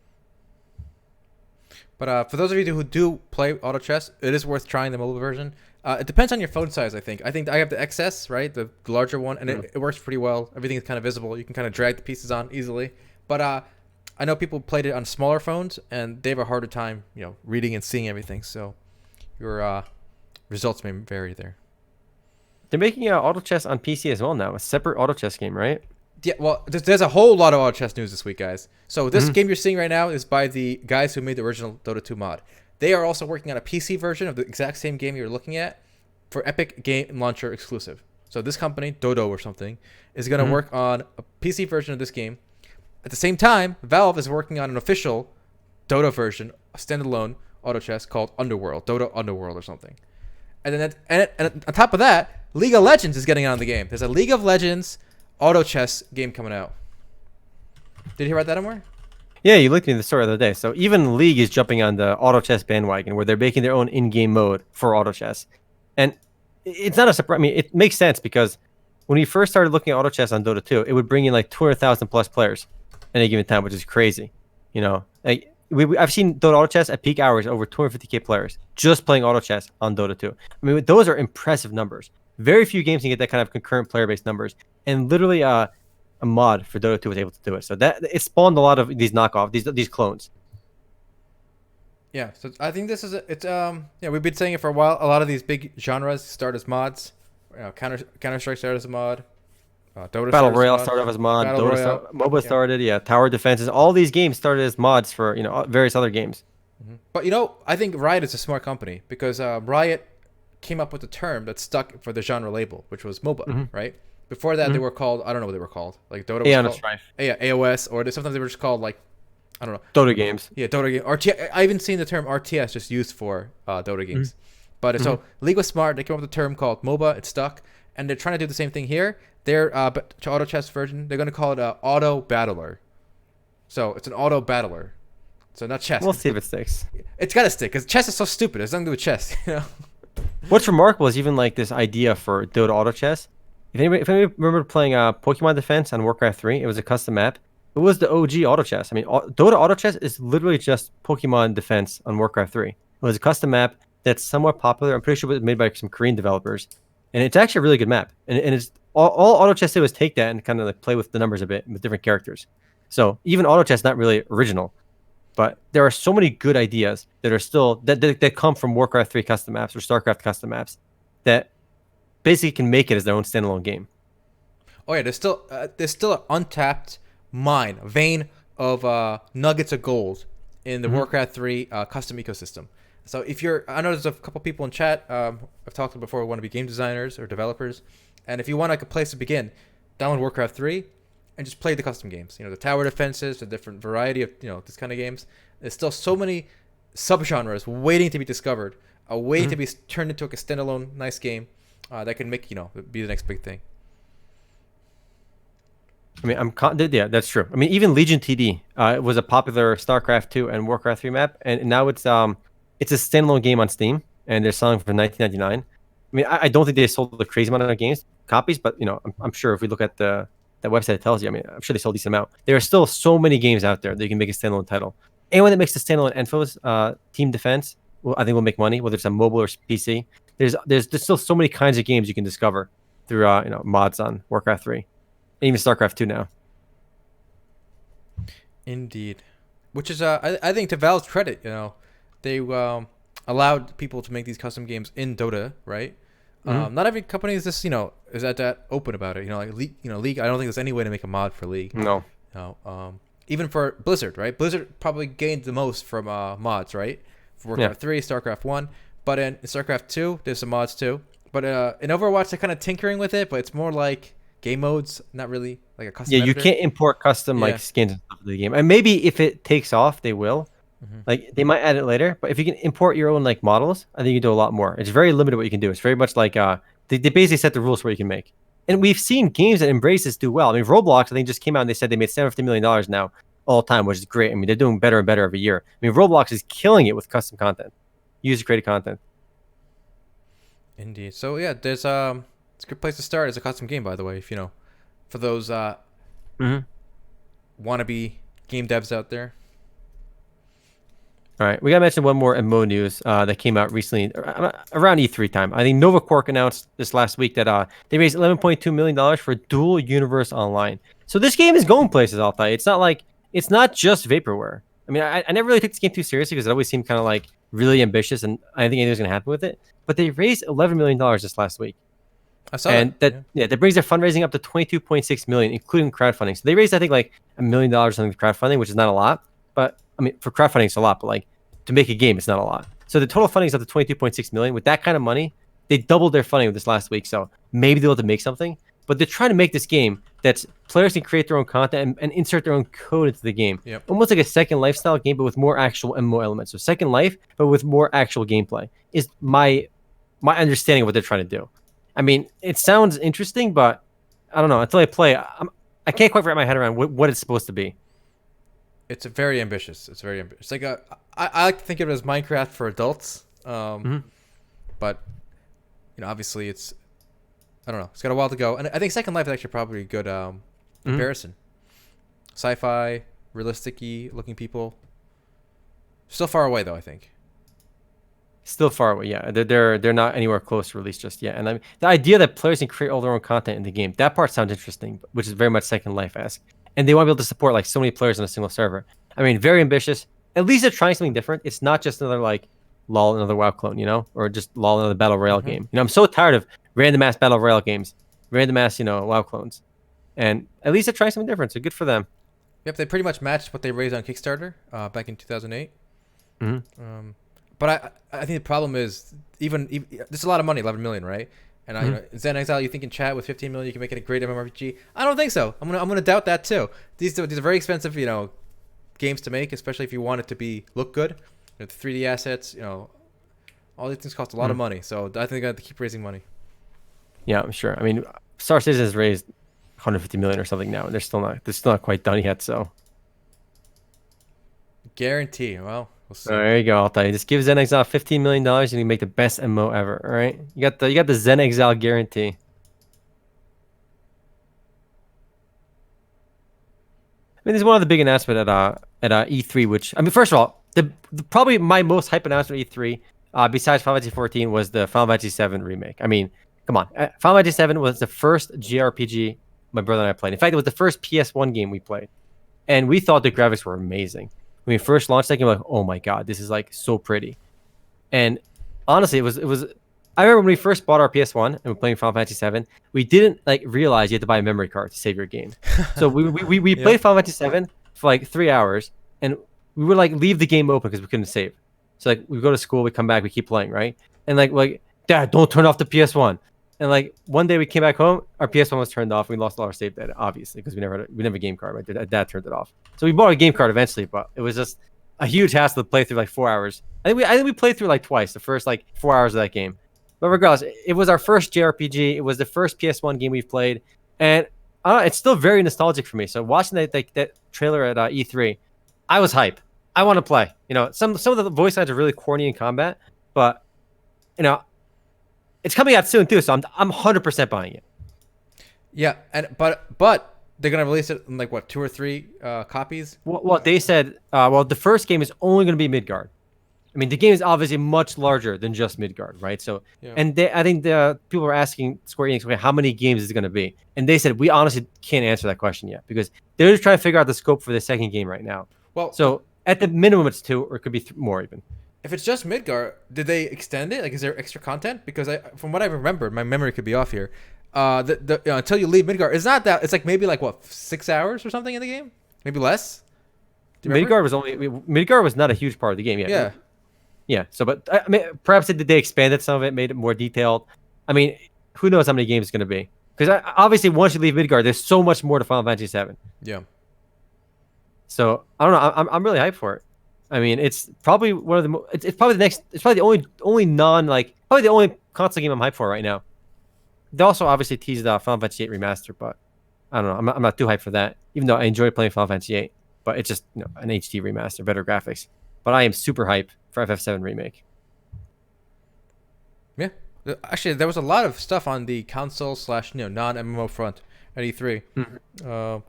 But for those of you who do play auto chess, it is worth trying the mobile version. It depends on your phone size, I think. I think I have the XS, right, the larger one, and it works pretty well. Everything is kind of visible. You can kind of drag the pieces on easily. But I know people played it on smaller phones, and they have a harder time, reading and seeing everything. So your results may vary there. They're making auto chess on PC as well now, a separate auto chess game, right? Yeah, well, there's a whole lot of auto chess news this week, guys. So this game you're seeing right now is by the guys who made the original Dota 2 mod. They are also working on a PC version of the exact same game you're looking at for Epic Game Launcher exclusive. So this company, Dodo or something, is going to work on a PC version of this game. At the same time, Valve is working on an official Dota version, a standalone auto chess called Underworld, Dota Underworld or something. And then and on top of that, League of Legends is getting on the game. There's a League of Legends auto chess game coming out. Did you hear about that anymore? Yeah, you looked at the story the other day. So even League is jumping on the auto chess bandwagon, where they're making their own in-game mode for auto chess. And it's not a surprise. I mean, it makes sense because when we first started looking at auto chess on Dota 2, it would bring in like 200,000 plus players at any given time, which is crazy. Like I've seen Dota auto chess at peak hours over 250k players just playing auto chess on Dota 2. I mean, those are impressive numbers. Very few games can get that kind of concurrent player-based numbers, and literally a mod for Dota 2 was able to do it. So that it spawned a lot of these knockoff, these clones. Yeah, so I think this is we've been saying it for a while. A lot of these big genres start as mods. Counter Strike started as a mod. Dota Battle Royale started off as mod. MOBA started. Tower defenses. All these games started as mods for various other games. But I think Riot is a smart company because Riot came up with a term that stuck for the genre label, which was MOBA, right? Before that, they were called, I don't know what they were called. Like Dota was called Strife. AOS, or sometimes they were just called like, I don't know. Dota games. Yeah, Dota game. I even seen the term RTS just used for Dota games. But so League was smart. They came up with a term called MOBA. It stuck, and they're trying to do the same thing here. Their auto chess version, they're going to call it Auto Battler. So it's an auto battler. So not chess. We'll see if it sticks. It's got to stick because chess is so stupid. It's nothing to do with chess. What's remarkable is even like this idea for Dota auto chess. If anybody remember playing Pokemon Defense on Warcraft 3, it was a custom map. It was the OG auto chess. I mean, Dota auto chess is literally just Pokemon Defense on Warcraft 3. It was a custom map that's somewhat popular. I'm pretty sure it was made by some Korean developers, and it's actually a really good map. And it's all auto chess did was take that and kind of like play with the numbers a bit with different characters. So even auto chess not really original, but there are so many good ideas that are still that come from Warcraft 3 custom maps or StarCraft custom maps that basically can make it as their own standalone game. Oh yeah, there's still an untapped vein of nuggets of gold in the Warcraft 3 custom ecosystem. So I know there's a couple people in chat I've talked to before who want to be game designers or developers, and if you want like a place to begin, download Warcraft 3 and just play the custom games. The tower defenses, the different variety of this kind of games. There's still so many subgenres waiting to be discovered, waiting to be turned into like a standalone nice game that can make be the next big thing. I mean, yeah, that's true. I mean, even Legion TD was a popular StarCraft 2 and Warcraft 3 map, and now it's a standalone game on Steam, and they're selling for $19.99. I mean, I don't think they sold a crazy amount of copies, but I'm sure if we look at that website, it tells you. I mean, I'm sure they sold a decent amount. There are still so many games out there that you can make a standalone title. Anyone that makes a standalone Enfos Team Defense, I think will make money, whether it's on mobile or PC. There's still so many kinds of games you can discover through mods on Warcraft 3. And even StarCraft 2 now. Indeed. Which is, I think, to Valve's credit, they allowed people to make these custom games in Dota, right? Not every company is just is that open about it. Like League, League. I don't think there's any way to make a mod for League. No. Even for Blizzard, right? Blizzard probably gained the most from mods, right? For Warcraft 3, StarCraft 1, but in StarCraft 2, there's some mods too. But in Overwatch, they're kind of tinkering with it, but it's more like game modes, not really like a custom. Yeah, you can't import custom like skins and stuff to the game, and maybe if it takes off, they will. Like they might add it later, but if you can import your own like models, I think you can do a lot more. It's very limited what you can do. It's very much like they basically set the rules for what you can make. And we've seen games that embrace this do well. I mean, Roblox, I think, just came out and they said they made $750 million now all time, which is great. I mean, they're doing better and better every year. I mean, Roblox is killing it with custom content, user-created content. Indeed. So yeah, there's it's a good place to start as a custom game, by the way. If for those wannabe game devs out there. All right, we got to mention one more MMO news that came out recently around E3 time. I think Novaquark announced this last week that they raised $11.2 million for Dual Universe Online. So this game is going places, I'll tell you. It's not just vaporware. I mean, I never really took this game too seriously because it always seemed kind of like really ambitious, and I didn't think anything was going to happen with it. But they raised $11 million this last week. I saw that. That brings their fundraising up to $22.6 million, including crowdfunding. So they raised, I think, like $1 million on the crowdfunding, which is not a lot. But I mean, for crowdfunding, it's a lot. But like to make a game, it's not a lot. So the total funding is up to $22.6 million. With that kind of money, they doubled their funding this last week. So maybe they'll have to make something. But they're trying to make this game that's players can create their own content and insert their own code into the game. Yep. Almost like a Second Life style game, but with more actual MMO elements. So Second Life, but with more actual gameplay is my understanding of what they're trying to do. I mean, it sounds interesting, but I don't know. Until I play, I can't quite wrap my head around what it's supposed to be. It's very ambitious. It's very ambitious. Like I like to think of it as Minecraft for adults. But obviously it's, I don't know. It's got a while to go, and I think Second Life is actually probably a good comparison. Sci-fi, realistic-y looking people. Still far away though, I think. Still far away, yeah. They're not anywhere close to release just yet. And I mean, the idea that players can create all their own content in the game, that part sounds interesting, which is very much Second Life-esque. And they want to be able to support like so many players on a single server. I mean, very ambitious. At least they're trying something different. It's not just another like LOL, another WoW clone, or just LOL, another Battle Royale game. I'm so tired of random ass Battle Royale games, random ass, WoW clones. And at least they're trying something different, so good for them. Yep, they pretty much matched what they raised on Kickstarter back in 2008. But I think the problem is even there's a lot of money, 11 million, right? And Zen Exile, you think in chat with 15 million you can make it a great MMORPG? I don't think so. I'm gonna doubt that too. These are very expensive, games to make, especially if you want it to look good. The 3D assets, all these things cost a lot of money. So I think they got to keep raising money. Yeah, I'm sure. I mean, Star Citizen has raised 150 million or something now, and they're still not quite done yet. So guarantee. Well, we'll see. There you go. I'll tell you. Just give Zen Exile $15 million and you make the best MMO ever. All right, you got the Zen Exile guarantee. I mean, there's one other big announcement at E3, which, I mean, first of all, the probably my most hype announcement at E3, besides Final Fantasy XIV, was the Final Fantasy VII remake. I mean, come on, Final Fantasy VII was the first JRPG my brother and I played. In fact, it was the first PS1 game we played, and we thought the graphics were amazing. When we first launched that game, we were like, oh my god, this is like so pretty. And honestly, it was. I remember when we first bought our PS1 and we're playing Final Fantasy VII, we didn't like realize you had to buy a memory card to save your game. So we played Final Fantasy VII for like 3 hours, and we would like leave the game open because we couldn't save. So like we go to school, we come back, we keep playing, right? And like Dad, don't turn off the PS1. And like one day we came back home, our PS1 was turned off. We lost all our save data, obviously, because we never had a game card. Right? Dad turned it off. So we bought a game card eventually, but it was just a huge hassle to play through like 4 hours. I think we played through like twice, the first like 4 hours of that game. But regardless, it was our first JRPG. It was the first PS1 game we've played, and it's still very nostalgic for me. So watching that trailer at E3, I was hype. I want to play. Some of the voice lines are really corny in combat, but it's coming out soon too. So I'm 100% buying it. Yeah, but they're gonna release it in like what, 2 or 3 copies? Well, they said the first game is only gonna be Midgard. I mean, the game is obviously much larger than just Midgard, right? So, yeah. And I think the people were asking Square Enix, okay, how many games is it going to be? And they said, we honestly can't answer that question yet because they're just trying to figure out the scope for the second game right now. Well, so at the minimum, it's 2, or it could be more even. If it's just Midgar, did they extend it? Like, is there extra content? Because from what I remember, my memory could be off here. Until you leave Midgar, it's not that. It's like maybe like what 6 hours or something in the game, maybe less. Do you remember? Midgar was not a huge part of the game. Yeah. Yeah. So, but I mean, perhaps they expanded some of it, made it more detailed. I mean, who knows how many games it's going to be? Because obviously, once you leave Midgar, there's so much more to Final Fantasy VII. Yeah. So I don't know. I'm really hyped for it. I mean, it's probably one of the. It's probably the next. It's probably the only probably the only console game I'm hyped for right now. They also obviously teased Final Fantasy VIII Remaster, but I don't know. I'm not too hyped for that. Even though I enjoy playing Final Fantasy VIII, but it's just an HD remaster, better graphics. But I am super hyped for FF7 Remake. Yeah. Actually, there was a lot of stuff on the console / non-MMO front at E3.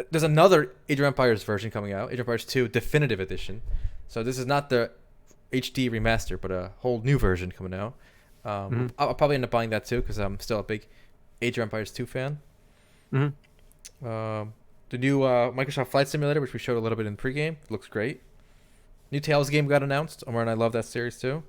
There's another Age of Empires version coming out, Age of Empires 2 Definitive Edition. So this is not the HD remaster, but a whole new version coming out. I'll probably end up buying that too because I'm still a big Age of Empires 2 fan. The new Microsoft Flight Simulator, which we showed a little bit in the pregame, looks great. New Tales game got announced. Omar and I love that series too.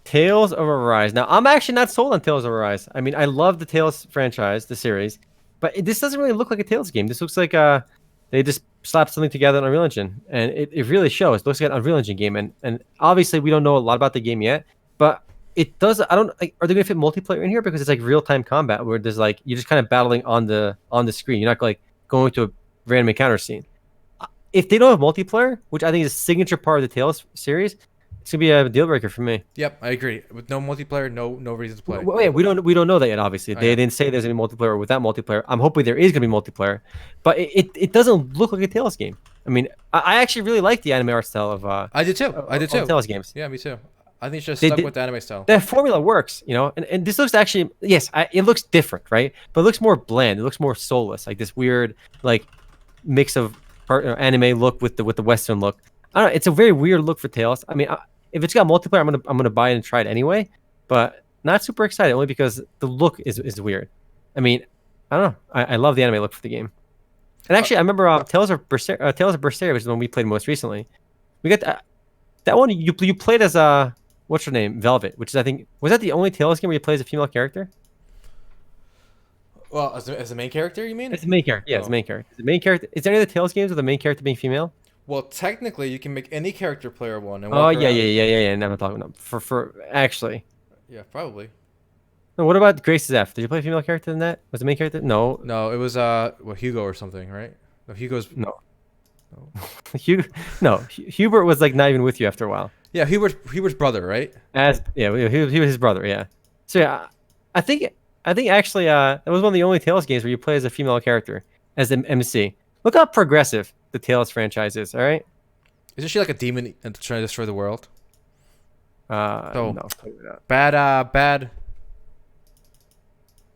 Tales of Arise. Now, I'm actually not sold on Tales of Arise. I mean, I love the Tales franchise, the series, but this doesn't really look like a Tales game. This looks like they just slapped something together on Unreal Engine, and it really shows. It looks like an Unreal Engine game, and obviously we don't know a lot about the game yet, but it does. I don't. Are they gonna fit multiplayer in here because it's like real time combat where there's like you're just kind of battling on the screen. You're not like going to a random encounter scene. If they don't have multiplayer, which I think is a signature part of the Tales series, it's gonna be a deal breaker for me. Yep, I agree. With no multiplayer, no reason to play. Well, yeah, we don't know that yet. Obviously, they didn't say there's any multiplayer without multiplayer. I'm hoping there is gonna be multiplayer, but it doesn't look like a Tales game. I mean, I actually really like the anime art style of. I did too. Tales games. Yeah, me too. I think it's just stuck with the anime style. The formula works, and this looks actually it looks different, right? But it looks more bland. It looks more soulless, like this weird mix of anime look with the Western look. I don't know. It's a very weird look for Tales. I mean, if it's got multiplayer, I'm gonna buy it and try it anyway. But not super excited, only because the look is weird. I mean, I don't know. I love the anime look for the game. And actually, I remember Tales of Berseria, which is the one we played most recently. We got that one. You played as what's her name, Velvet, which is I think was that the only Tales game where you play as a female character? Well, as the main character, you mean? It's the main character. Yeah, it's the main character. The main character. Is there any other Tales games with the main character being female? Well, technically, you can make any character player one. And oh yeah. Never talking about for actually. Yeah, probably. No, what about Grace's F? Did you play a female character in that? Was the main character? No. No, it was Hugo or something, right? No, Hugo's no. Hubert was like not even with you after a while. Yeah, Hubert's brother, right? He was his brother, yeah. So yeah, I think actually that was one of the only Tales games where you play as a female character as an MC. Look how progressive the Tales franchise is. All right. Isn't she like a demon and trying to destroy the world? No. Bad.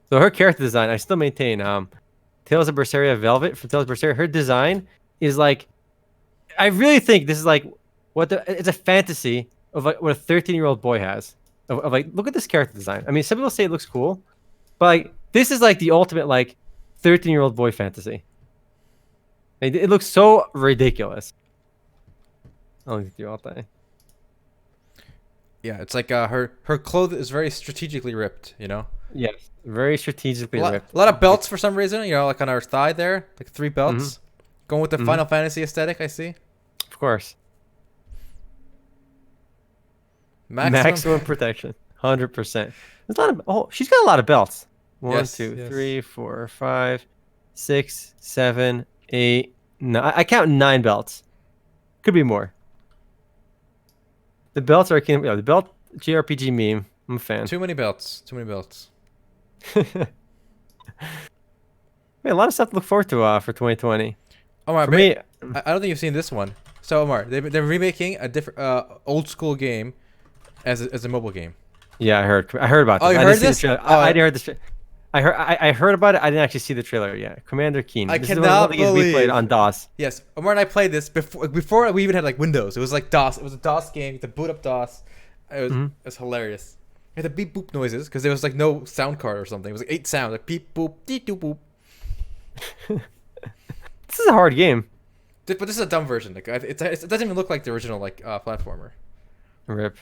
So her character design, I still maintain. Tales of Berseria Velvet from Tales of Berseria, her design is like, I really think this is like it's a fantasy of like what a 13-year-old boy has. Of like, look at this character design. I mean, some people say it looks cool, but like this is like the ultimate like 13-year-old boy fantasy. It looks so ridiculous. I'll get you all day. Yeah, it's like her clothes is very strategically ripped, Yes, very strategically ripped. A lot of belts for some reason, like on her thigh there, like 3 belts. Going with the Final Fantasy aesthetic, I see. Of course. Maximum protection, 100%. There's a lot of she's got a lot of belts. 1, 2, 3, 4, 5, 6, 7, 8, 9. I count 9 belts. Could be more. The belts are the belt JRPG meme. I'm a fan. Too many belts. Man, a lot of stuff to look forward to for 2020. Omar, I don't think you've seen this one. So Omar, they're remaking a different old school game as a mobile game. Yeah, I heard about this. Oh, you heard this? I didn't heard this. I heard about it. I didn't actually see the trailer yet. Commander Keen. I cannot believe we played on DOS. Yes, Omar and I played this before we even had like Windows. It was like DOS. It was a DOS game. You had to boot up DOS. It was hilarious. You had the beep boop noises because there was like no sound card or something. It was like 8 sounds, like beep boop, dee doo boop. This is a hard game. But this is a dumb version. Like it doesn't even look like the original platformer. Rip.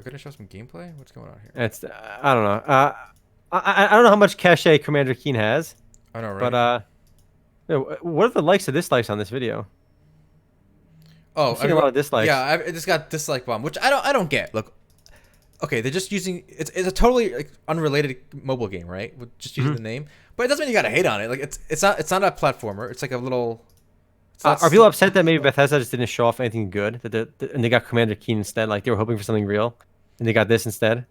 Gonna show some gameplay. What's going on here? It's I don't know. I don't know how much cachet Commander Keen has, I know, right? but what are the likes and dislikes on this video? Oh, I'm seeing a lot of dislikes. Yeah, it just got dislike bomb, which I don't get. Look, okay, they're just using it's a totally like, unrelated mobile game, right? With just using the name, but it doesn't mean you gotta hate on it. Like it's not a platformer. It's like a little. Are people upset that maybe Bethesda just didn't show off anything good, and they got Commander Keen instead? Like they were hoping for something real, and they got this instead.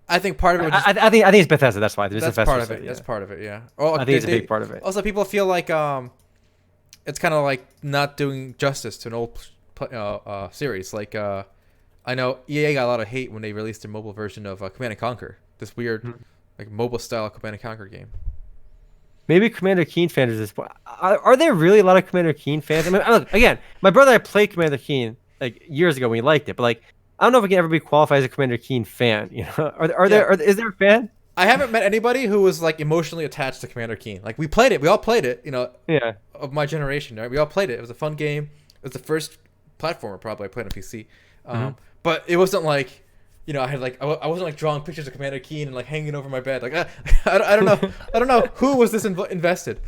I think part of it. I think it's Bethesda. That's why. That's part of it. Yeah. That's part of it. Yeah. Well, I think it's a big part of it. Also, people feel like it's kind of like not doing justice to an old series. Like I know EA got a lot of hate when they released their mobile version of Command and Conquer. This weird like mobile style Command and Conquer game. Maybe Commander Keen fans is are there really a lot of Commander Keen fans? I mean, look, again, my brother and I played Commander Keen like years ago when he liked it, but like I don't know if I can ever be qualified as a Commander Keen fan. You know, is there a fan? I haven't met anybody who was like emotionally attached to Commander Keen. Like we played it, we all played it. You know, yeah. Of my generation, right? We all played it. It was a fun game. It was the first platformer probably I played on PC. But it wasn't like. You know, I had like I wasn't like drawing pictures of Commander Keen and like hanging over my bed. Like I don't know, I don't know who was this invested.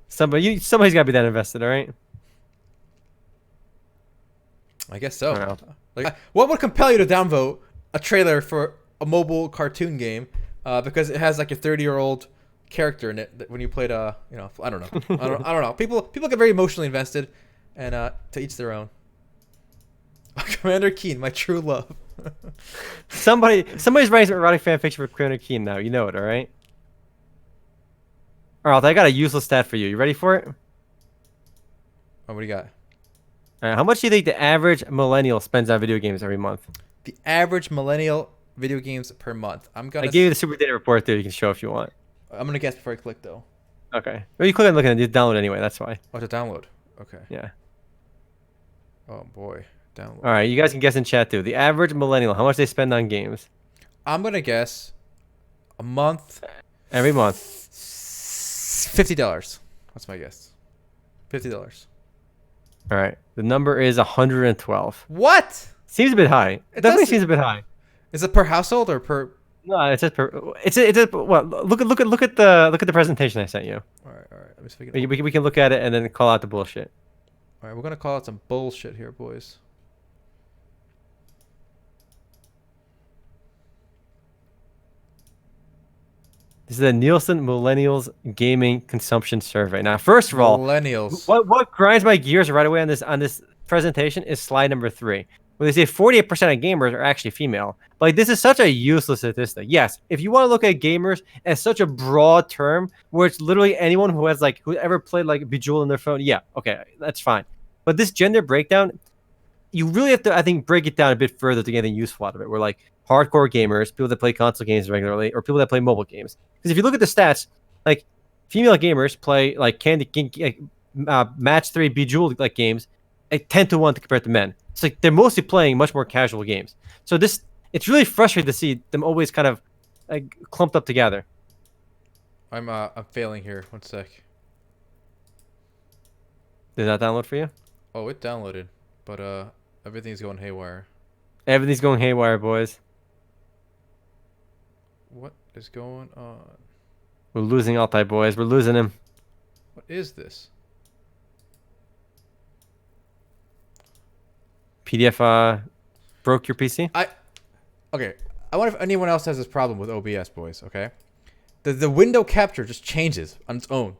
Somebody's got to be that invested, all right? I guess so. Like, what would compel you to downvote a trailer for a mobile cartoon game because it has like a 30-year-old character in it that when you played you know, I don't know, I don't know. People get very emotionally invested, and to each their own. Commander Keen, my true love. Somebody's writing some erotic fan fiction for Commander Keen now. You know it, all right? All right, I got a useless stat for you. You ready for it? Oh, what do you got? All right, how much do you think the average millennial spends on video games every month? The average millennial video games per month. I gave you the super data report there. You can show if you want. I'm gonna guess before I click though. Okay. Well, you click on looking at it, you download anyway. That's why. Oh, to download. Okay. Yeah. Oh boy. Download. All right, you guys can guess in chat too. The average millennial, how much they spend on games? I'm gonna guess a month. Every month. $50. That's my guess. $50. All right, the number is 112. What? Seems a bit high. It definitely seems a bit high. Is it per household or per? No, it says per. It's well. Look at the presentation I sent you. All right. Let me speak it. We can look at it and then call out the bullshit. All right, we're gonna call out some bullshit here, boys. This is the Nielsen Millennials Gaming Consumption Survey. Now, first of all, Millennials. What grinds my gears right away on this presentation is slide number 3, where they say 48% of gamers are actually female. But like, this is such a useless statistic. Yes, if you want to look at gamers as such a broad term, where it's literally anyone who ever played like Bejeweled on their phone, yeah, okay, that's fine. But this gender breakdown, you really have to, I think, break it down a bit further to get anything useful out of it. We're like hardcore gamers, people that play console games regularly, or people that play mobile games. Because if you look at the stats, like female gamers play like match 3 Bejeweled like games, like 10 to 1 compared to men. It's like they're mostly playing much more casual games. So it's really frustrating to see them always kind of like clumped up together. I'm failing here. 1 sec. Did that download for you? Oh, it downloaded, but everything's going haywire. Everything's going haywire, boys. What is going on? We're losing Altai, boys. We're losing him. What is this? PDF broke your PC? Okay. I wonder if anyone else has this problem with OBS, boys, okay? The window capture just changes on its own.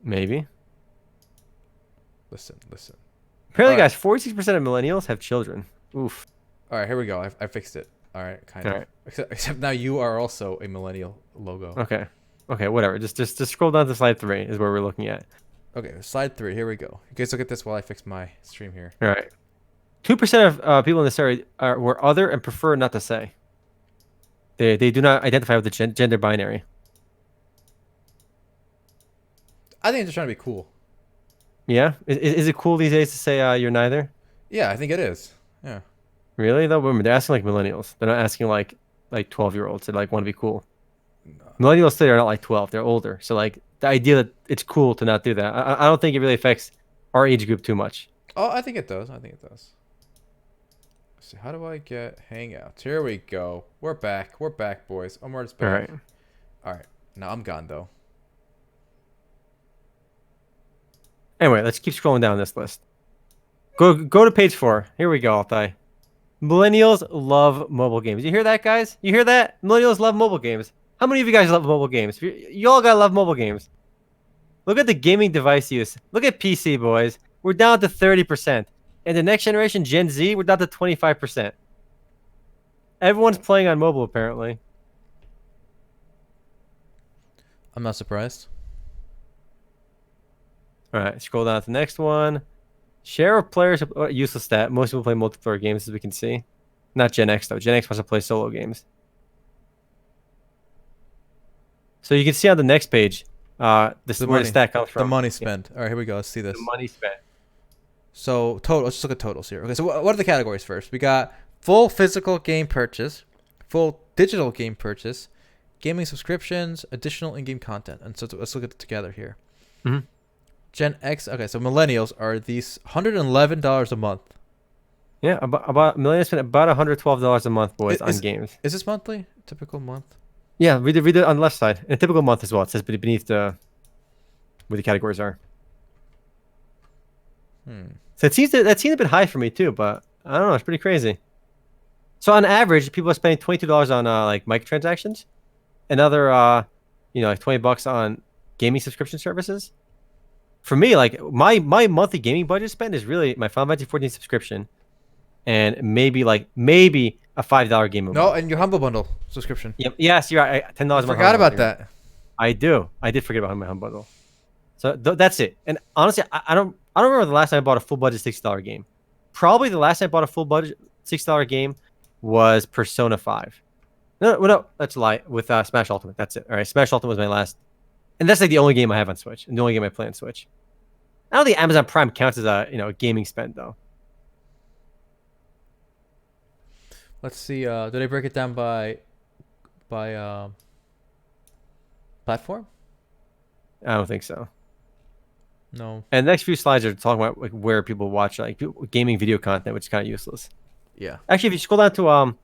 Maybe. Listen. Apparently, guys, 46% of millennials have children. Oof. All right, here we go. I fixed it. All right, kind of. All right. Except now you are also a millennial logo. Okay, whatever. Just scroll down to slide 3 is where we're looking at. Okay, slide 3. Here we go. You guys look at this while I fix my stream here. All right. 2% of people in this area were other and prefer not to say. They do not identify with the gender binary. I think they're trying to be cool. Yeah? Is it cool these days to say you're neither? Yeah, I think it is. Yeah. Really? Though, remember, they're asking like millennials. They're not asking like 12-year-olds that like want to be cool. No. Millennials today are not like 12. They're older. So like the idea that it's cool to not do that. I don't think it really affects our age group too much. Oh, I think it does. I think it does. Let's see, how do I get Hangouts? Here we go. We're back. We're back, boys. Omar's back. All right. All right. Now I'm gone though. Anyway, let's keep scrolling down this list. Go to page 4. Here we go, Altai. Millennials love mobile games. You hear that, guys? You hear that? Millennials love mobile games. How many of you guys love mobile games? You all gotta love mobile games. Look at the gaming device use. Look at PC, boys. We're down to 30%. And the next generation, Gen Z, we're down to 25%. Everyone's playing on mobile, apparently. I'm not surprised. All right, scroll down to the next one. Share of players, useless stat. Most people play multiplayer games, as we can see. Not Gen X, though. Gen X wants to play solo games. So you can see on the next page, where the stat comes from. The money spent. All right, here we go. Let's see this. The money spent. So total. Let's just look at totals here. Okay, so what are the categories first? We got full physical game purchase, full digital game purchase, gaming subscriptions, additional in-game content. And so let's look at it together here. Mm-hmm. Gen X. Okay, so millennials are these $111 a month. Yeah, about millennials spend about $112 a month, boys, on games. Is this monthly? Typical month? Yeah, read it on the left side. In a typical month as well. It says beneath where the categories are. So that seems a bit high for me too, but I don't know. It's pretty crazy. So on average, people are spending $22 on like microtransactions, another like $20 on gaming subscription services. For me, like my monthly gaming budget spend is really my Final Fantasy XIV subscription, and maybe a $5 game. No, and your Humble Bundle subscription. Yep. Yes, you're right. $10 a month. Forgot about that. I did forget about my Humble Bundle. So that's it. And honestly, I don't remember the last time I bought a full budget $60 game. Probably the last time I bought a full budget $60 game was Persona 5. No, that's a lie. With Smash Ultimate. That's it. All right, Smash Ultimate was my last. And that's like the only game I have on Switch, and the only game I play on Switch. I don't think Amazon Prime counts as a gaming spend though. Let's see. Did I break it down by platform? I don't think so. No. And the next few slides are talking about like where people watch gaming video content, which is kind of useless. Yeah. Actually, if you scroll down to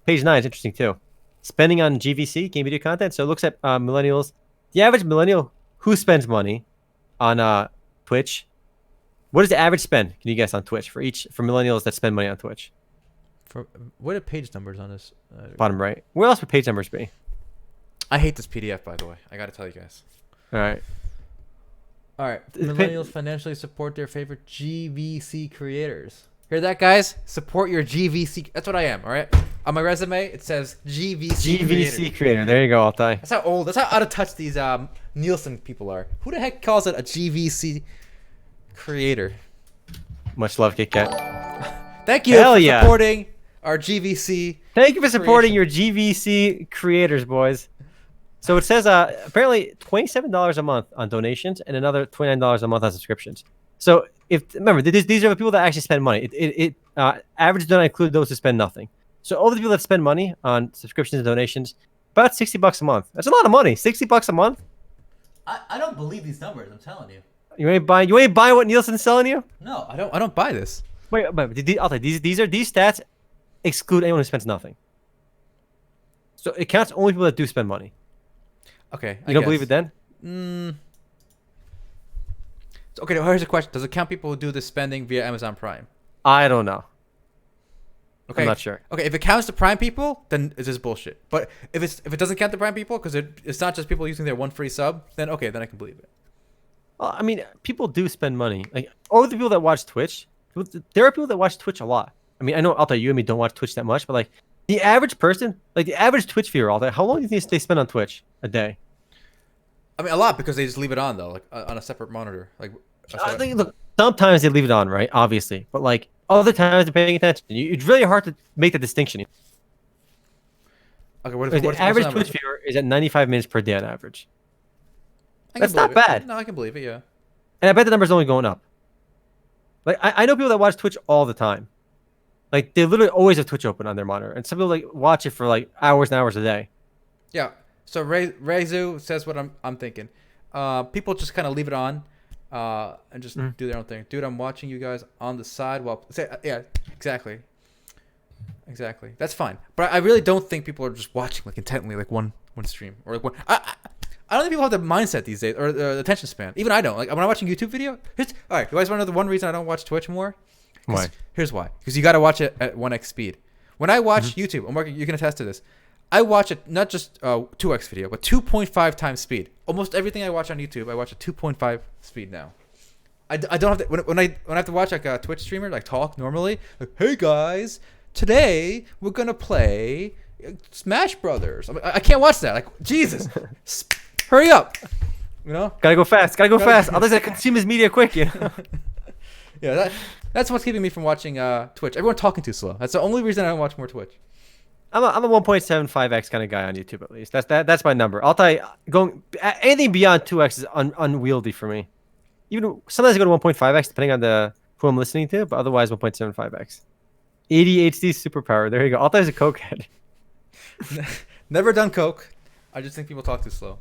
page 9, it's interesting too. Spending on GVC, game video content. So it looks at millennials. The average millennial who spends money on Twitch. What is the average spend? Can you guess on Twitch for millennials that spend money on Twitch? What are page numbers on this? Bottom right. Where else would page numbers be? I hate this PDF, by the way. I got to tell you guys. All right. Millennials financially support their favorite GVC creators. Hear that, guys? Support your GVC. That's what I am, all right? On my resume, it says GVC creator. There you go, Altai. That's how out of touch these Nielsen people are. Who the heck calls it a GVC creator? Much love, Kit Kat. Thank you for supporting our GVC. Thank you for supporting your GVC creators, boys. So it says apparently $27 a month on donations and another $29 a month on subscriptions. So remember, these are the people that actually spend money. Average do not include those who spend nothing. So all the people that spend money on subscriptions and donations, about $60 a month. That's a lot of money. $60 a month. I don't believe these numbers. I'm telling you. You ain't buying what Nielsen's selling you? No, I don't buy this. Wait, these stats exclude anyone who spends nothing. So it counts only people that do spend money. Okay. You don't believe it then? Okay, here's a question. Does it count people who do this spending via Amazon Prime? I don't know. Okay. I'm not sure. Okay, if it counts the Prime people, then it's just bullshit. But if it doesn't count the Prime people, because it's not just people using their one free sub, then okay, then I can believe it. Well, I mean, people do spend money. Like all the people that watch Twitch, there are people that watch Twitch a lot. I mean, I know Alta, you and me don't watch Twitch that much, but like the average person, like the average Twitch viewer, Alta, how long do you think they spend on Twitch a day? I mean, a lot, because they just leave it on though, like on a separate monitor. Like, I think, look, sometimes they leave it on, right? Obviously, but like other times they're paying attention. It's really hard to make the distinction. Okay, the average Twitch viewer is at 95 minutes per day on average. That's not bad. No, I can believe it. Yeah. And I bet the number's only going up. Like I know people that watch Twitch all the time. Like they literally always have Twitch open on their monitor, and some people like watch it for like hours and hours a day. Yeah. So Rezu says what I'm thinking. people just kind of leave it on and just do their own thing. Dude, I'm watching you guys on the side while yeah, exactly. That's fine. But I really don't think people are just watching like intently like one stream or like one. I don't think people have the mindset these days or the attention span. Even I don't. Like when I'm watching YouTube video. All right, you guys want to know the one reason I don't watch Twitch more? Why? Here's why. Because you got to watch it at 1x speed. When I watch YouTube, and Mark, you can attest to this. I watch it not just 2x video, but 2.5 times speed. Almost everything I watch on YouTube, I watch at 2.5 speed now. I don't have to when I have to watch like a Twitch streamer like talk normally. Like, hey guys, today we're gonna play Smash Brothers. I can't watch that. Like Jesus, hurry up. You know, gotta go fast. Otherwise, I consume his media quick. You know. Yeah, that's what's keeping me from watching Twitch. Everyone talking too slow. That's the only reason I don't watch more Twitch. I'm a 1.75x kind of guy on YouTube at least. That's my number. I'll tell you, going anything beyond 2x is unwieldy for me. Even sometimes I go to 1.5x depending on who I'm listening to, but otherwise 1.75x. ADHD superpower. There you go. I'll tell you, a coke head. Never done coke. I just think people talk too slow.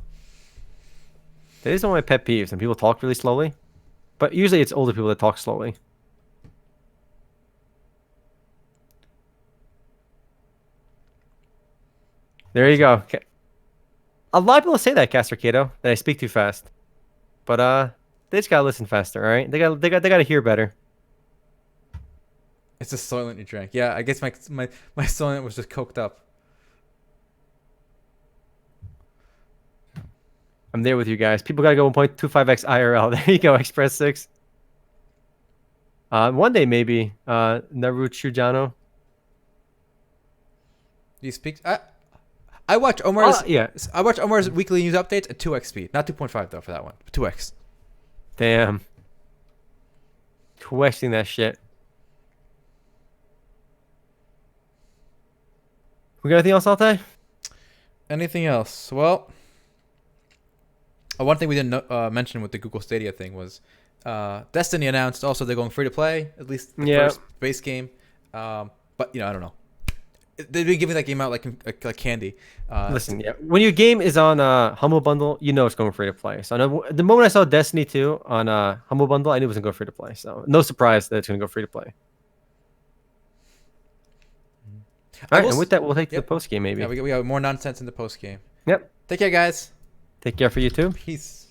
That is one of my pet peeves when people talk really slowly, but usually it's older people that talk slowly. There you go. Okay. A lot of people say that, Caster Cato, that I speak too fast, but they just gotta listen faster. All right, they gotta hear better. It's a Soylent you drank. Yeah, I guess my Soylent was just coked up. I'm there with you guys. People gotta go 1.25x IRL. There you go, Express 6. One day maybe. Naruchujano. Do you speak? I watch Omar's. Yeah. I watch Omar's weekly news updates at 2x speed, not 2.5 though for that one. 2x. Damn. Questioning that shit. We got anything else, Altai? Anything else? Well, one thing we didn't mention with the Google Stadia thing was Destiny announced also they're going free to play, at least the first base game. But I don't know. They've been giving that game out like candy. Listen, when your game is on Humble Bundle, you know it's going free to play. So the moment I saw Destiny 2 on Humble Bundle, I knew it was going to go free to play. So no surprise that it's going to go free to play. All right, and with that, we'll take to the post game maybe. Yeah, we got more nonsense in the post game. Yep. Take care, guys. Take care for you too. Peace.